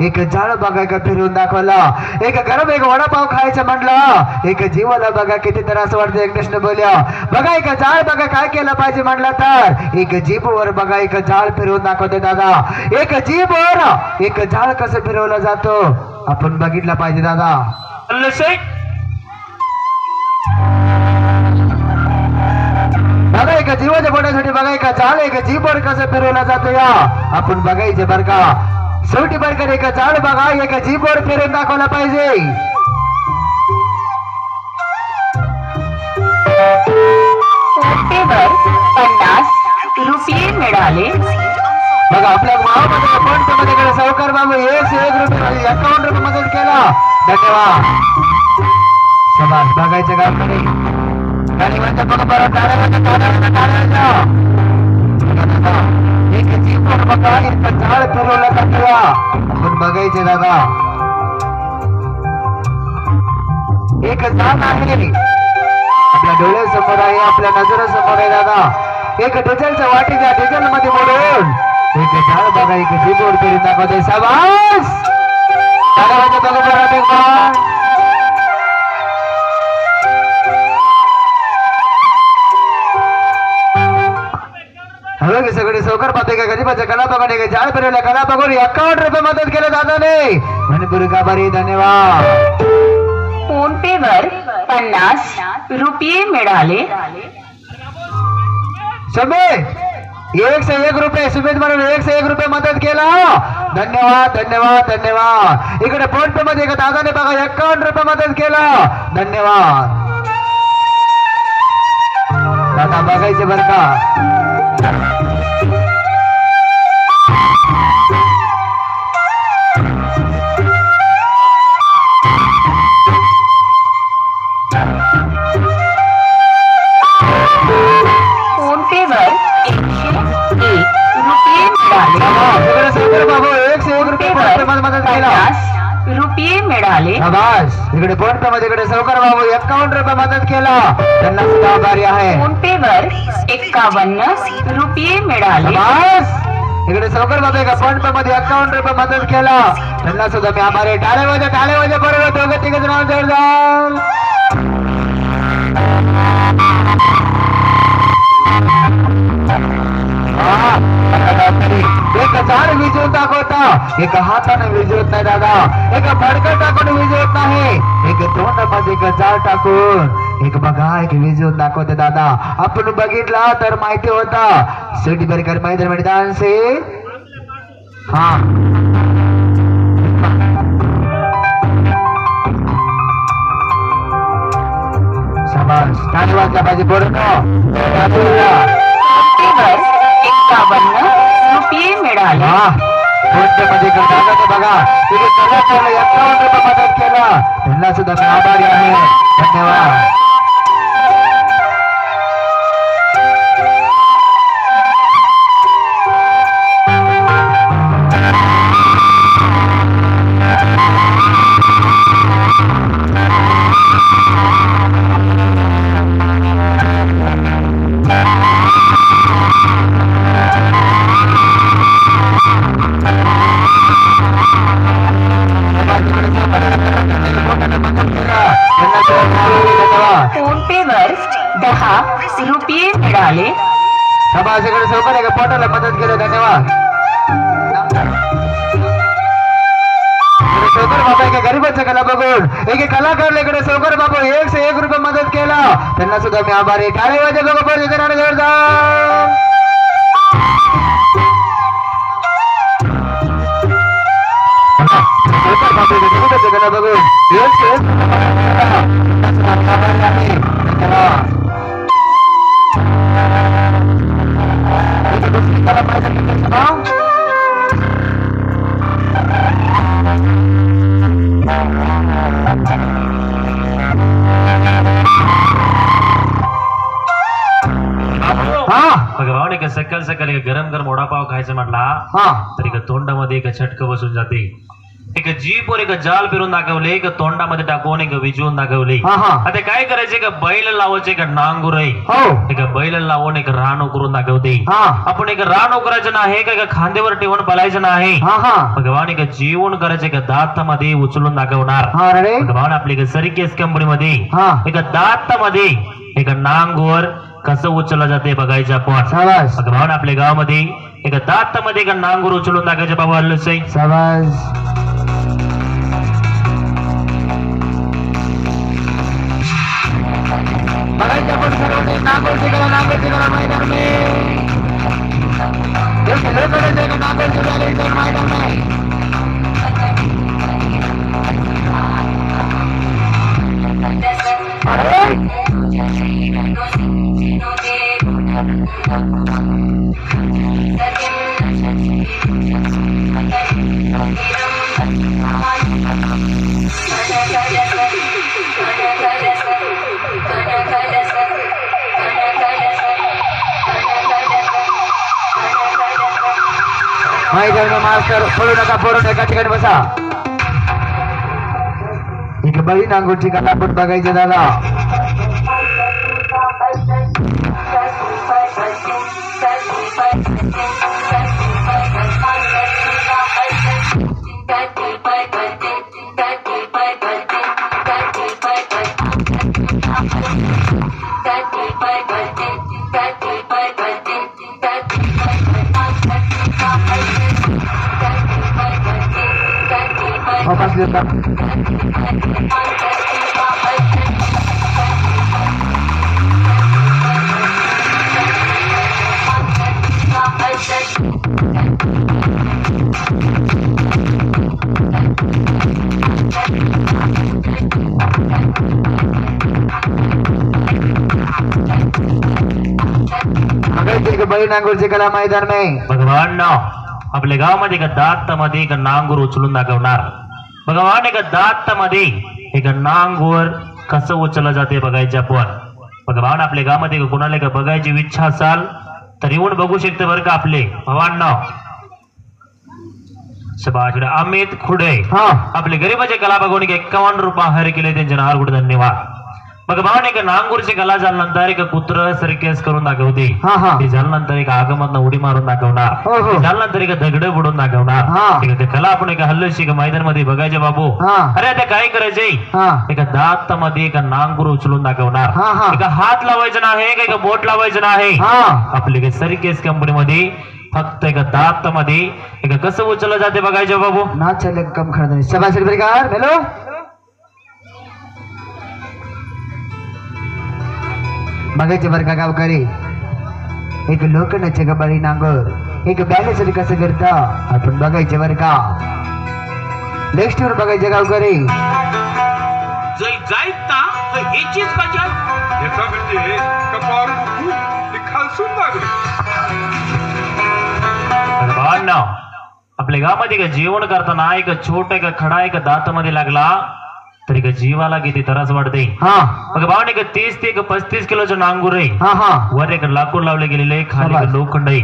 एक जाळ बघा का फिरवून दाखवला एक गरम एक वडापाव खायचं म्हणलं एक जीवाला बघा किती तर असं वाटतं एक कृष्ण बोलल्या बघा एक जाळ बघा काय केलं पाहिजे म्हणलं तर एक जीभवर बघा एक जाळ फिरवून दाखवते दादा एक जीभवर एक जाळ कसं फिरवलं जातो आपण बघितलं पाहिजे दादा बघा एका जीवाच्या पोटासाठी बघा एका जाळ एका जीभवर कसं फिरवला जातो या आपण बघायचे बर का शेवटी बरकर एका जाळ बघा एका जीभवर फिरवून दाखवला पाहिजे ₹50 मिळाले बघा आपल्या गावामध्ये फोन सावकार बाबू 101 रुपये 51 रुपये मदत केला धन्यवाद शाबास बघायचं काम गाडी म्हणते बघा बरं एक जीवन बघा एक झाड फिरवला जातो आपण बघायचे दादा एक झाड आहे आपल्या डोळ्यासमोर आहे आपल्या नजरेसमोर आहे दादा एक डिझेलच्या वाटीच्या डिझेल मध्ये मोडून एक झाड बघा एक जीवन फिरून दाखवते शाबास बघा बरं हवे सगळे सावकार पाहते का गरीबाच्या कला बघणे का जाळ फिरवल्या कला बघून 51 रुपये मदत केलं दादाने मणिपुरी का बरी धन्यवाद फोन पे वर ₹50 मिळाले सुमे 101 रुपये सुमित म्हणून 101 रुपये मदत केला धन्यवाद धन्यवाद धन्यवाद इकडे फोन पे मध्ये दादाने बघा 51 रुपये मदत केला धन्यवाद दादा बघायचे बर का फोन पे वर ₹101 मिळाले इकडे फोन पे मध्ये इकडे सावकार बाबू 51 रुपये मदत केला त्यांना सुद्धा आभारी आहे फोन पे वर ₹51 मिळाले इकडे सावकार बाबू एका फोन पे मध्ये 51 रुपये मदत केला त्यांना सुद्धा मी आभारी टाळे वाजे बरोबर दोघं तिघ जण जोरदार एक झाड विजवून दाखवता एका हाताने विजवत नाही दादा एका फडकं टाकून विजवत नाही एक तोंडामध्ये एक झाड टाकून एक बघा एक विजवून दाखवते दादा आपण बघितला तर माहिती होता शेवटी बरकर मैदान से हा शाबास टाळी वाजल्या पाहिजे बोलून ₹51 मिळाले मध्ये बघा तिथे कलाकाराला 51 रुपये मदत केला त्यांना सुद्धा मी आभारी आहे धन्यवाद फोन पे वर ₹10 मिळाले सभासकडे सावकार एका पोटाला मदत केलं धन्यवाद सावकार बाबा एका गरीबाच्या कला बघून एक कलाकारला इकडे सावकार बाबू 101 रुपये मदत केला त्यांना सुद्धा मी आभारी टाळे वाजे बघा पडते जोरदार बघून भावाने का सकाळ सकाळी गरम गरम वडापाव खायचं म्हटला हा तर एका तोंडामध्ये एक छटक बसून जाते एक जीप वर एक जाल फिरून दाखवले एक तोंडामध्ये टाकून एक विजवून दाखवले हा हा आता काय करायचे का बैल लावायचे का नांगुर आहे हो एक बैल लावून एक रान करून दाखवते हा आपण एक रान करायचं नाही का खांद्यावर ठेवून पलायचं नाही हा हा भगवान एक जीवन करायचे का दातामध्ये उचलून दाखवणार हा रे भगवान आपली एक सरकेस कंपनीमध्ये हा एक दातामध्ये एक नांगवर कसं उचललं जाते बघायचं आपण शाबास भगवान आपल्या गावामध्ये एक दातामध्ये एक नांगूर उचलून दाखवायचे बाबा हल्लसई शाबास बघायचं आपण सर्वांनी नागोरची कला मैदान में ये सगळे करायचं का नागोरची कला इतर मैदान में मैदान मास्टर पळू नका पळून एका ठिकाणी बसा एक बळी नांगूरची कला पण बघायची दादा वापस लेता बळी नांगूरची कला मैदान में भगवान ना आपल्या गावामध्ये एक दातामध्ये एक नांगूर उचलून दाखवणार भगवान एक दातामध्ये एक नांगूर कसं उचललं जाते बघायचे आपण भगवान आपल्या गावामध्ये कोणाला का बघायची इच्छा असाल तर येऊन बघू शकते बरं का आपले भगवान ना सभाकडे अमित खुडे हा आपले गरीबाचे कला बघून 51 रुपये हर केले त्यांचे नार कुठे धन्यवाद भगवान एक नांगूरची कला झाल्यानंतर एक कुत्र सरकेस करून दाखवते हा हा ते झाल्यानंतर एक आगमन उडी मारून दाखवणार हो हो झाल्यानंतर एक दगड बुडून दाखवणार हा. एक कला आपण एक हल्लशी मैदान मध्ये बघायचे बाबू हा अरे आता काय करायचे हा एका दातामध्ये एक नांगूर उचलून दाखवणार हा हा एका हात लावायचं नाही का बोट लावायचं नाही हा आपली सरकेस कंपनीमध्ये फक्त एका दातामध्ये एक कसं उचललं जाते बघायचे बाबू ना चले कम खड़ा शाबाश सरकार हेलो बघायचे बरं का गावकरी एक लोखंडाचे का बळी नांगर एक बॅलेन्स कसं करता आपण बघायचे बरं का नेक्स्ट वर बघायचे गावकरी आपल्या गावामध्ये का जेवण करताना एक छोटा एक खडा एक दातामध्ये लागला तर एक जीवाला किती त्रास वाटते मग भावने एक 30 ते 35 किलोचं नांगूर आहे वर एक लाकूड लावले गेलेले खाली एक लोखंड आहे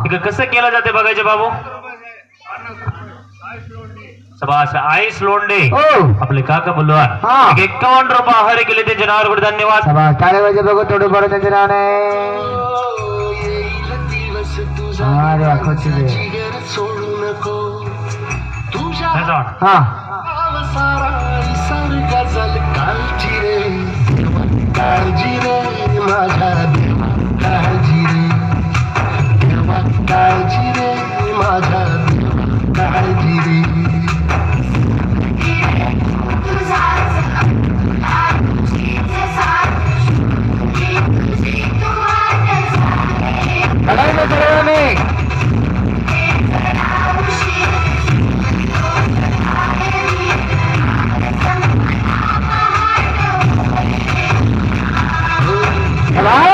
एक कसं केलं जाते बघायचे बाबू सभास आईस लोंडे आपले काका बोलवार 51 रुपये हर केले त्यांच्या नावावर कुठे धन्यवाद टाळे वाजे बघू थोडं बरं त्यांच्या नावाने सोडू नको तुझ्या सारखा झाल काळजी रे काळजी रे माझ्या देवा काळजी रे देवा काळजी रे माझ्या देवा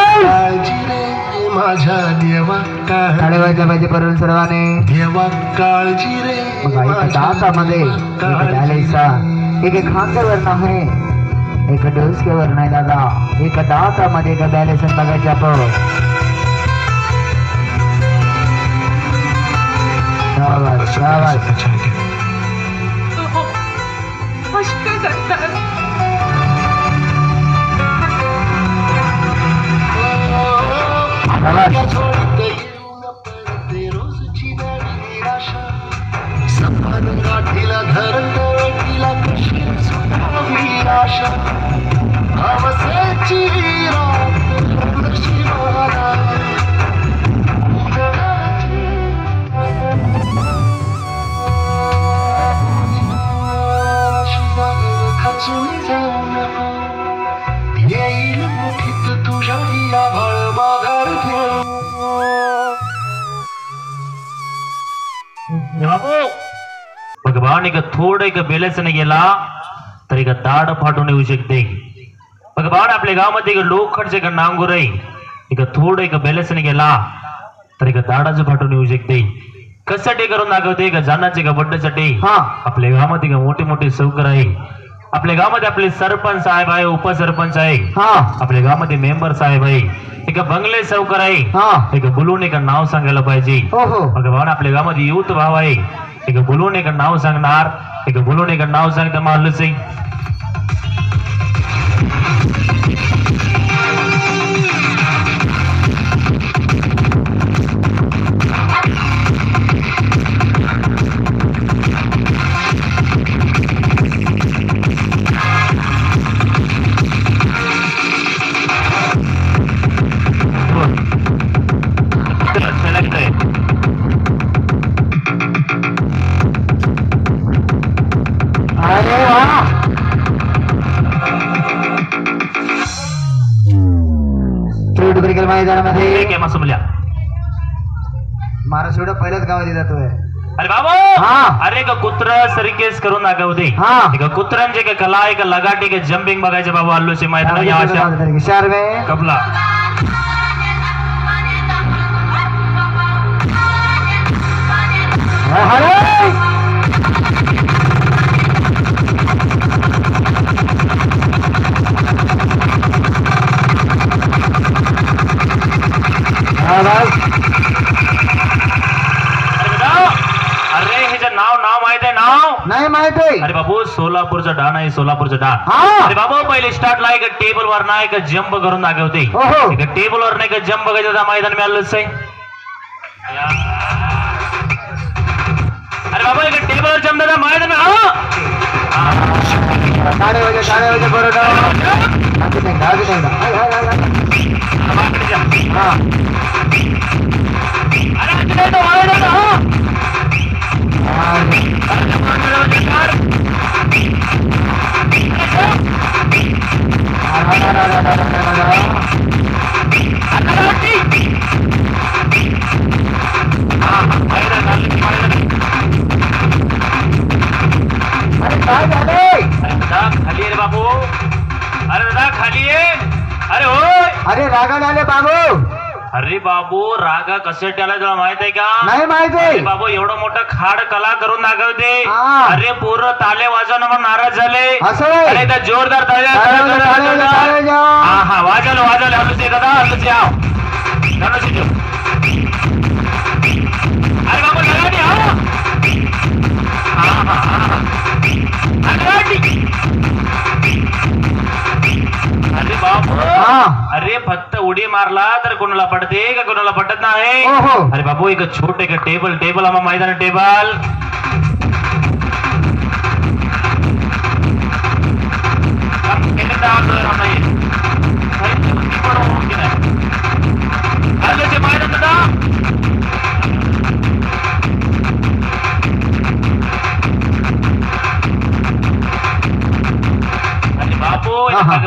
काळजी रे माझ्या देवा काळजी पाहिजे परल सर्वाने देवा काळजी रे दातामध्ये एक खांद्यावर नाही एक डोसक्यावर नाही दादा एक दातामध्ये एक बॅलेन्स बघायचे आपण शाबास शाबास अच्छा है क्या? अशी काय करतात शाबास गाठीला धरतीला कशी सुटावी आशा हवसेची रात शिवाला खचून जाऊन येईल मुठीत तुझ्या आभाळ माघार घेऊन बाबू भगवान एक थोडं एक बेलेच नाही गेला तर एक दाड फाटून येऊ शकते. भगवान आपल्या गावामध्ये एक लोखंडचे एक नांगूर आहे एक थोडं एक बेलेच नाही गेला तर एक दाडाचं फाटून येऊ शकते. कशासाठी करून दाखवते का जाण्याचे का बड्डेसाठी. हा आपल्या गावामध्ये मोठे मोठे सौकर आहे. आपल्या गावामध्ये आपले सरपंच साहेब आहे उपसरपंच आहे. हा आपल्या गावामध्ये मेंबर साहेब आहे. एक बंगले सौकर आहे. हा एक बोलून एक नाव सांगायला पाहिजे. हो हो भगवान आपल्या गावामध्ये युथ भाव आहे. एक बोलून एक नाव सांगणार एक बोलून एक नाव सांगता मारलंच आहे. अरे वा क्रिकेट मैदानामध्ये ठीक आहे मासुमल्या. महाराष्ट्र एवढं पहिल्याच गावात जातोय. अरे बाबा हा. अरे का कुत्र सरिकेस करून दाखवते. हा. एक कुत्र्यांचे का कला एक लगाटी के जंपिंग बघायचे बाबा आल्लूचे मैदान या अशा शारवे कपला अरे ह्याचं नाव माहित आहे नाव नाही माहित आहे. अरे बाबू सोलापूरचं डान आहे सोलापूरचं डान. हा. अरे बाबू पहिले स्टार्टला एक टेबल वर ना एक जंप करून दाखवते. ओहो. एक टेबल वर नाही जंप बघायचं मैदान मिळालंच आहे. अरे बाबा एक टेबल वर जंप दादा मैदान साडे वाजे बरोबर खाली रे बाबू. अरे दादा खाली आहे. अरे होय. अरे रागाने आले बाबू. अरे बाबू रागा कशासाठी आला तुला माहित आहे का. नाही माहित आहे. अरे बाबू एवढं मोठं खाड कला करून दाखवते. हा. अरे पूर्ण ताले वाजवणं म्हणून नाराज झाले. असं होय. अरे त्या जोरदार ताल्या हा हा वाजवलं हलूचे दादा हलूचे आव अरे बाबू लगाटी अरे बाबू अरे फक्त उडी मारला तर कोणाला पडते का कोणाला पटत नाही. अरे बाबू एक छोटे का टेबल आम्हा मैदान टेबल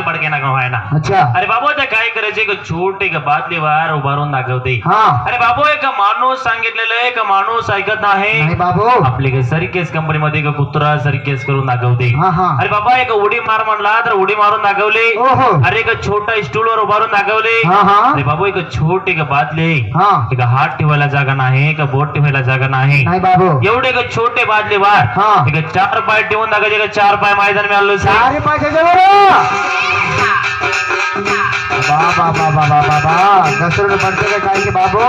पडके ना गाव आहे ना. अच्छा. अरे बाबू ते काय करायचे एक छोटे का बादली वार उभारून दाखवते. हा. अरे बाबू एक माणूस सांगितलेलं एक माणूस ऐकत नाही. नाही बाबू. आपले सर्केस कंपनी मध्ये एक कुत्रा सर्केस करून दाखवते. हा हा. अरे बाबा एक उडी मार म्हणला तर उडी मारून दाखवले. ओहो. अरे एक छोटा स्टूल वर उभारून दाखवले. हा हा. अरे बाबू एक छोटे का बादली हा. एक हात ठेवायला जागा नाही एक बोट ठेवायला जागा नाही. नाही बाबू. एवढे एक छोटे बादली वार हा. एक 4 पाय ठेवून दाखवायचे एक 4 पाय मैदान मिळालं. 4 पाय बाबा घसरून पडते का काय की बाबू.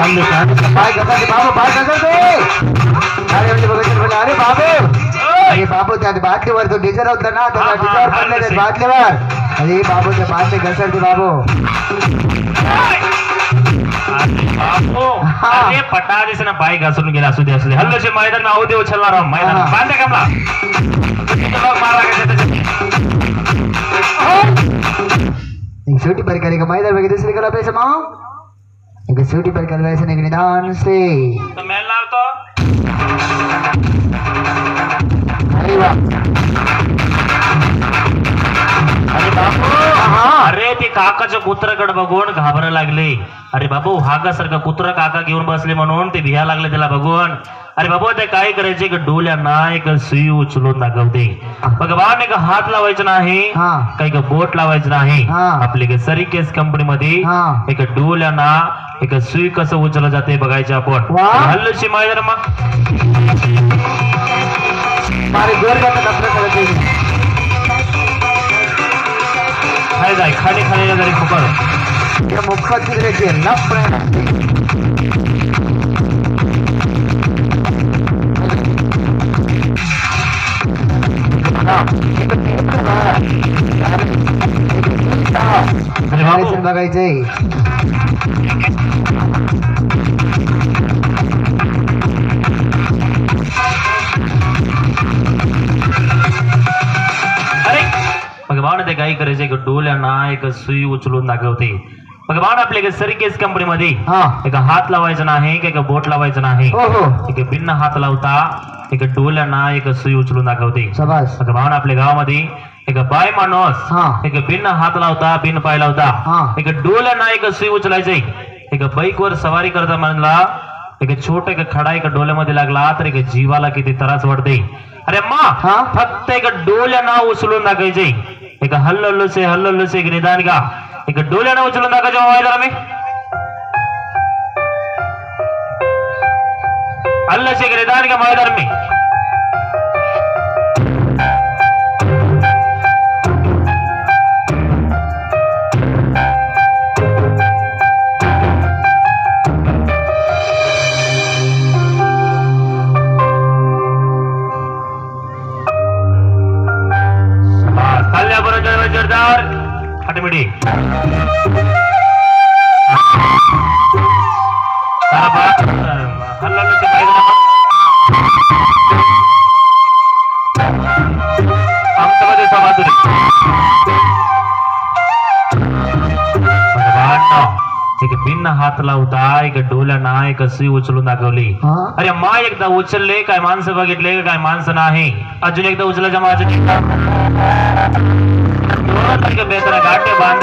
हल्लो पाय घसरते बाबू पाय घसरते अरे म्हणजे बघायचं बोला अरे बाबू त्यात बाटलीवर तो डिझेल होता ना त्याला डिझेल पडले त्या बाटलीवर अरे बाबू त्या बाटली घसरते बाबू अरे पटा दिसे ना पाय घासून गेला असू दे हल्लोचे मैदान आऊ दे उचलणार मैदान बांधे कमला शेवटी परिकारी का मैदान वगैरे दुसरी कला पैसा माओ शेवटी परिकारी वैसे नाही निदान से तो मैं लावतो अरे वाह अरे बाबू अरे ते काकाच्या कुत्राकडे बघून घाबरायला लागले अरे बाबू हागासारखा कुत्रा काका घेऊन बसले म्हणून ते भिया लागले त्याला बघून अरे बाबू ते काय करायचे एक डोल्यांना एक सुई उचलून दाखवते भगवान एक हात लावायचं नाही काही बोट लावायचं नाही आपली सरीकेस कंपनी मध्ये एक डोल्यांना एक सुई कसं उचललं जाते बघायचे आपण हल्लशी मैदान मग खाली खाली जरी फुकर मुखात बघायचंय भगवान ते काही करायचे एक डोल्यांना एक सुई उचलून दाखवते भगवान आपल्या सरीकेस कंपनी मध्ये एक हात लावायचं नाही एक बोट लावायचं नाही एक भिन्न हात लावता एक डोल्यांना एक सुई उचलून दाखवते भगवान आपल्या गावामध्ये एक बाय माणूस एक भिन्न हात लावता भिन्न पाय लावता एक डोल्यांना एक सुई उचलायचे एक बाईक वर सवारी करता म्हणला एक छोट एक खडा एक डोल्यामध्ये लागला तर एक जीवाला किती त्रास वाटते अरे मा फक्त एक डोल्यांना उचलून दाखवायचे एक हल्लोसे एक निदान का एक डोल्यांना उचलून दाखवायचे जरा मी हल्लोसे एक निदान का मैदान मी जोरदार हटमिडी आमच्यामध्ये समाधुरी एक भिन्न हात लावता एक डोल्यांना एक सुई उचलून दाखवली अरे मा एकदा उचलले काय माणसं बघितले काय माणसं नाही अजून एकदा उचलायच्या माझ्या बेहतर गाठे बांध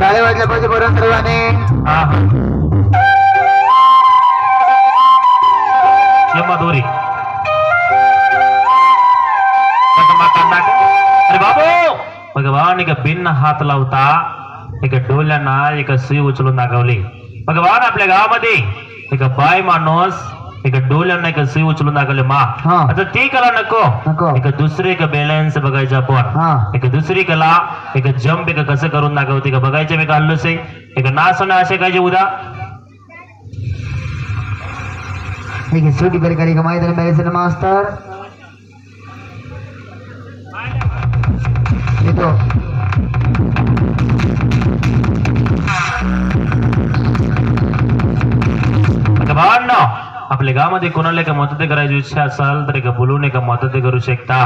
टाळे वाजल्या पाहिजे बरं सर्वांनी दोरी अरे बाबू भगवान एक भिन्न हात लावता एक डोल्यांना एक सुई उचलून दाखवली भगवान आपल्या गावामध्ये एक बाय माणूस एक डोल्यांना एक सुई उचलून दाखवले मा आता ती कला नको एक दुसरी एक बॅलन्स बघायचं आपण एक दुसरी कला एक जंप एक कसं करून दाखवते का बघायचं मी काढलोच एक नाच होणं असे काय उदा शेवटी परिकारी का मैदान बघायचं मास्तर येतो भगवान आपल्या गावामध्ये कोणाला एका मदत करायची इच्छा असेल तर एका बोलून एका मदत करू शकता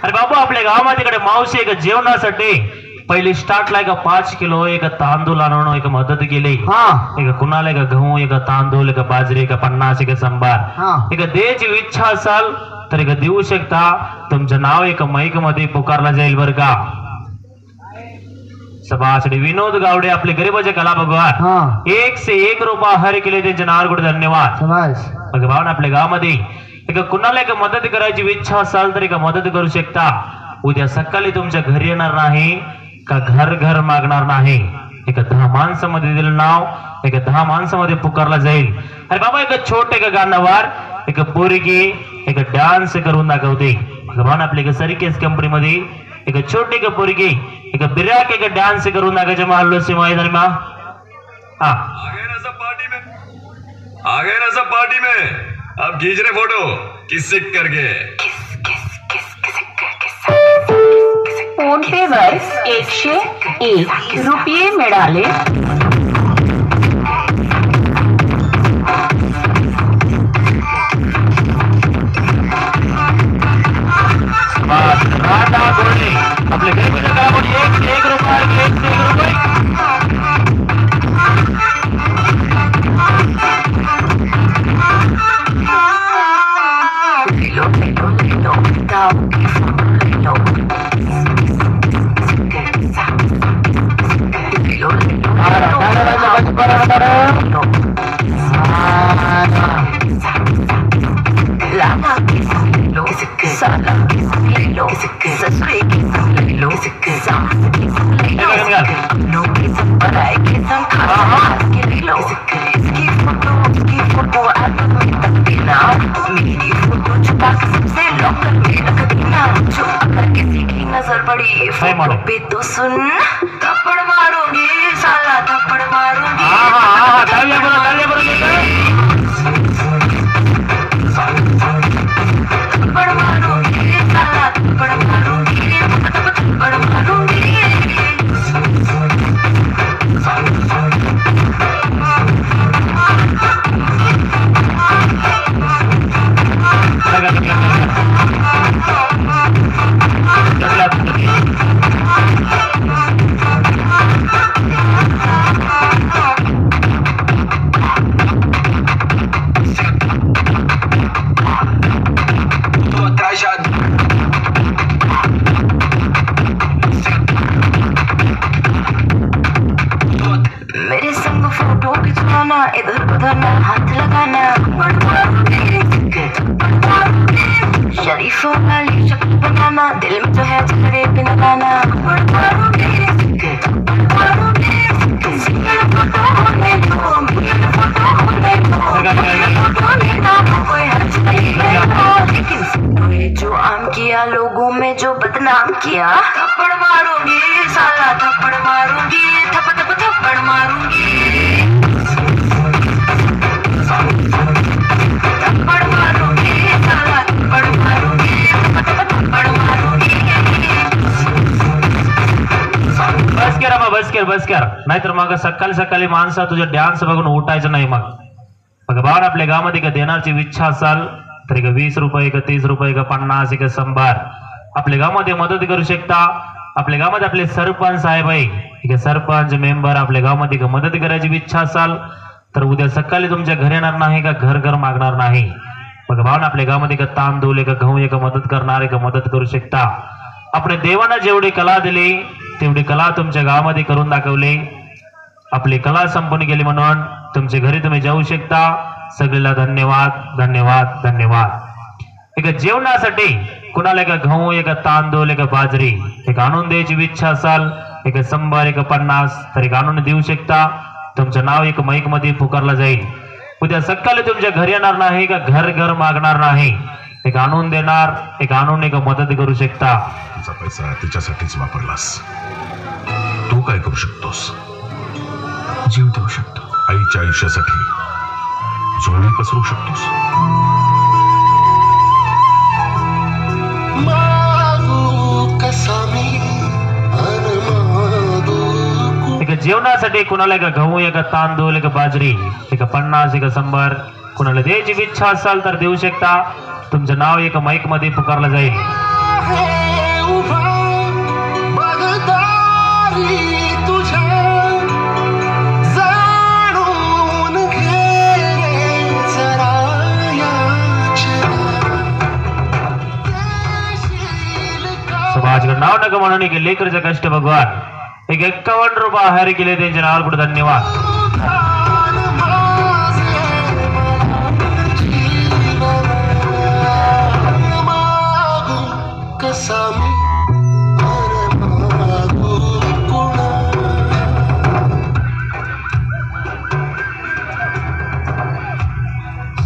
अरे बाबू आपल्या गावामध्ये कडे मावशी एक जेवणासाठी पहिली स्टार्टला एक 5 किलो एक तांदूळ आणून एक मदत केली एक कुणाला एक गहू एक तांदूळ एक बाजरी एक 50 एक संभार एक द्यायची इच्छा असेल तर एक देऊ शकता तुमचं नाव एक माईक मध्ये पुकारला जाईल बर का सभासद विनोद गावडे आपले गरीबाचे कला भगवान हा 1 से 1 रुपया हर केले त्यांचे नारगुड धन्यवाद. समाज भगवान आपल्या गावामध्ये एक कुणाला एक मदत करायची इच्छा असाल तर एक मदत करू शकता. उद्या सकाळी तुमच्या घरी येणार नाही का घर घर मागणार नाही. एक 10 माणसामध्ये दिलं नाव एक 10 माणसामध्ये पुकारला जाईल. अरे बाबा एक छोटे एक गाण्यावर एक पोरगी एक डान्स करून दाखवते. भगवान आपल्या एक सर्किस कंपनीमध्ये एक छोटी एक पोरगी एक बिराक एक डान्स करून दाखवायच्या महालोसी मैदान में आ गए ना सब पार्टी में अब खींच रहे फोटो किसिक करके. फोन पे वर 101 रुपये मिळाले. राधा गोल्डे आपले गरीबाच्या गावामध्ये 1 से 1 रुपया 1 से 1 रुपये. नजर पड़ी फोटो पे तो सुन थप्पड़ मारूंगी साला थप्पड़ मारूंगी. थप्पड़ मारूंगी साला थप्पड़ मारूंगी थप्पड़ मारूंगी. मेरे संग फोटो खिंचवाना इधर उधर ना हाथ लगाना. शरीफों वाली शक्ल बनाना दिल में जो है झगड़े पे लगाना. लेकिन जो आम किया लोगों में जो बदनाम किया थप्पड़ मारूंगी साला थप्पड़ मारूंगी थप्पड़ मारूंगी. थप्पड़ मारूंगी साला थप्पड़ मारूंगी थप्पड़ मारूंगी. बस कर नाहीतर मग सकाळी सकाळी माणसा तुझ्या डान्स बघून उठायचं नाही. मग भगवान आपल्या गावामध्ये का देण्याची इच्छा असाल तर एक 20 रुपये एक 30 रुपये एक 50 एक 100 आपल्या गावामध्ये मदत करू शकता. आपल्या गावामध्ये आपले सरपंच साहेब आहे एक सरपंच मेंबर आपल्या गावामध्ये का मदत करायची इच्छा असाल तर उद्या सकाळी तुमच्या घरी येणार नाही का घर घर मागणार नाही. भगवान आपल्या गावामध्ये का तांदूळ एक गहू एक मदत करणार एक मदत करू शकता. आपल्या देवानं जेवढी कला दिली तेवढी कला तुमच्या गावामध्ये करून दाखवली. आपली कला संपून गेली म्हणून तुमच्या घरी तुम्ही जाऊ शकता. सगळ्याला धन्यवाद धन्यवाद धन्यवाद. एक जेवणासाठी कुणाला एक गहू एक तांदूळ एक बाजरी एक आणून द्यायची इच्छा असाल एक 100 एक 50 तर एक आणून देऊ शकता. तुमचं नाव एक माईक मध्ये पुकारला जाईल. उद्या सकाळी तुमच्या घरी येणार नाही का घर घर मागणार नाही. एक आणून देणार एक आणून एक मदत करू शकता. तुझा पैसा तिच्यासाठीच वापरलास. तू काय करू शकतोस. जीव देऊ शकतो. आईच्या आयुष्यासाठी जोडी पसरू शकतोस. एक जेवणासाठी कुणाला एक गहू एक तांदूळ एक बाजरी एक 50 एक 100 कुणाला द्यायची इच्छा असाल तर देऊ शकता. तुमचं नाव एक माईक मध्ये पुकारलं जाईल. समाज नाव नका म्हणून की लेकरचं कष्ट भगवान एक 51 रुपये हायर केले त्यांच्या नावावर पुढे धन्यवाद.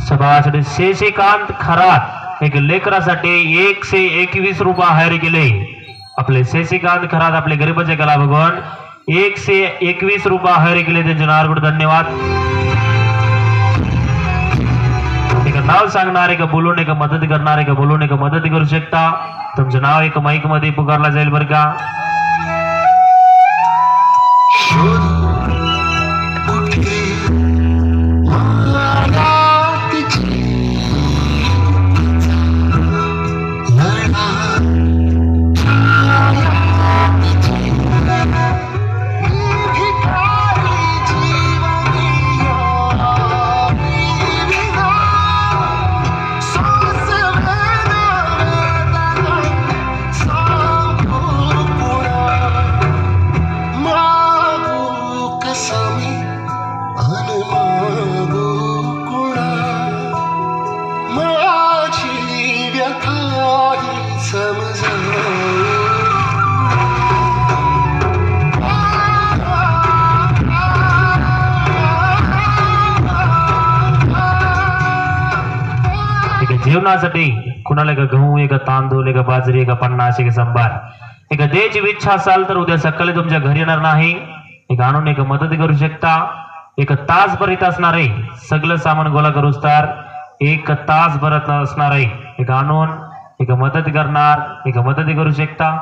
सभासद शशिकांत खरात एक लेकरासाठी 121 रुपये हायर केले. आपले शशिकांत खरात आपले गरीबाचे कला भगवान 121 रुपये हायर केले त्यांच्या नावावर धन्यवाद. एक नाव सांगणार एक बोलून एक मदत करणार एक बोलून एक मदत करू शकता. तुमचं नाव एक माईक मध्ये पुकारला जाईल बरं का. जेवणासाठी कुणाला एक गहू एक तांदूळ एक बाजरी एक पन्नास एक संभार एक द्यायची इच्छा असाल तर उद्या सकाळी तुमच्या घरी येणार नाही. एक आणून एक मदत करू शकता. एक तास भरीत असणार आहे सगळं सामान गोळा करूच तर 1 तास भरत असणार आहे. एक आणून एक मदत करणार एक मदत करू शकता.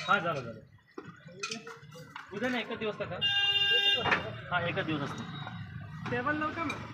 हा झालं उद्या ना एकच दिवस का. हा एकच दिवस असतो. टेबल नव्हतं.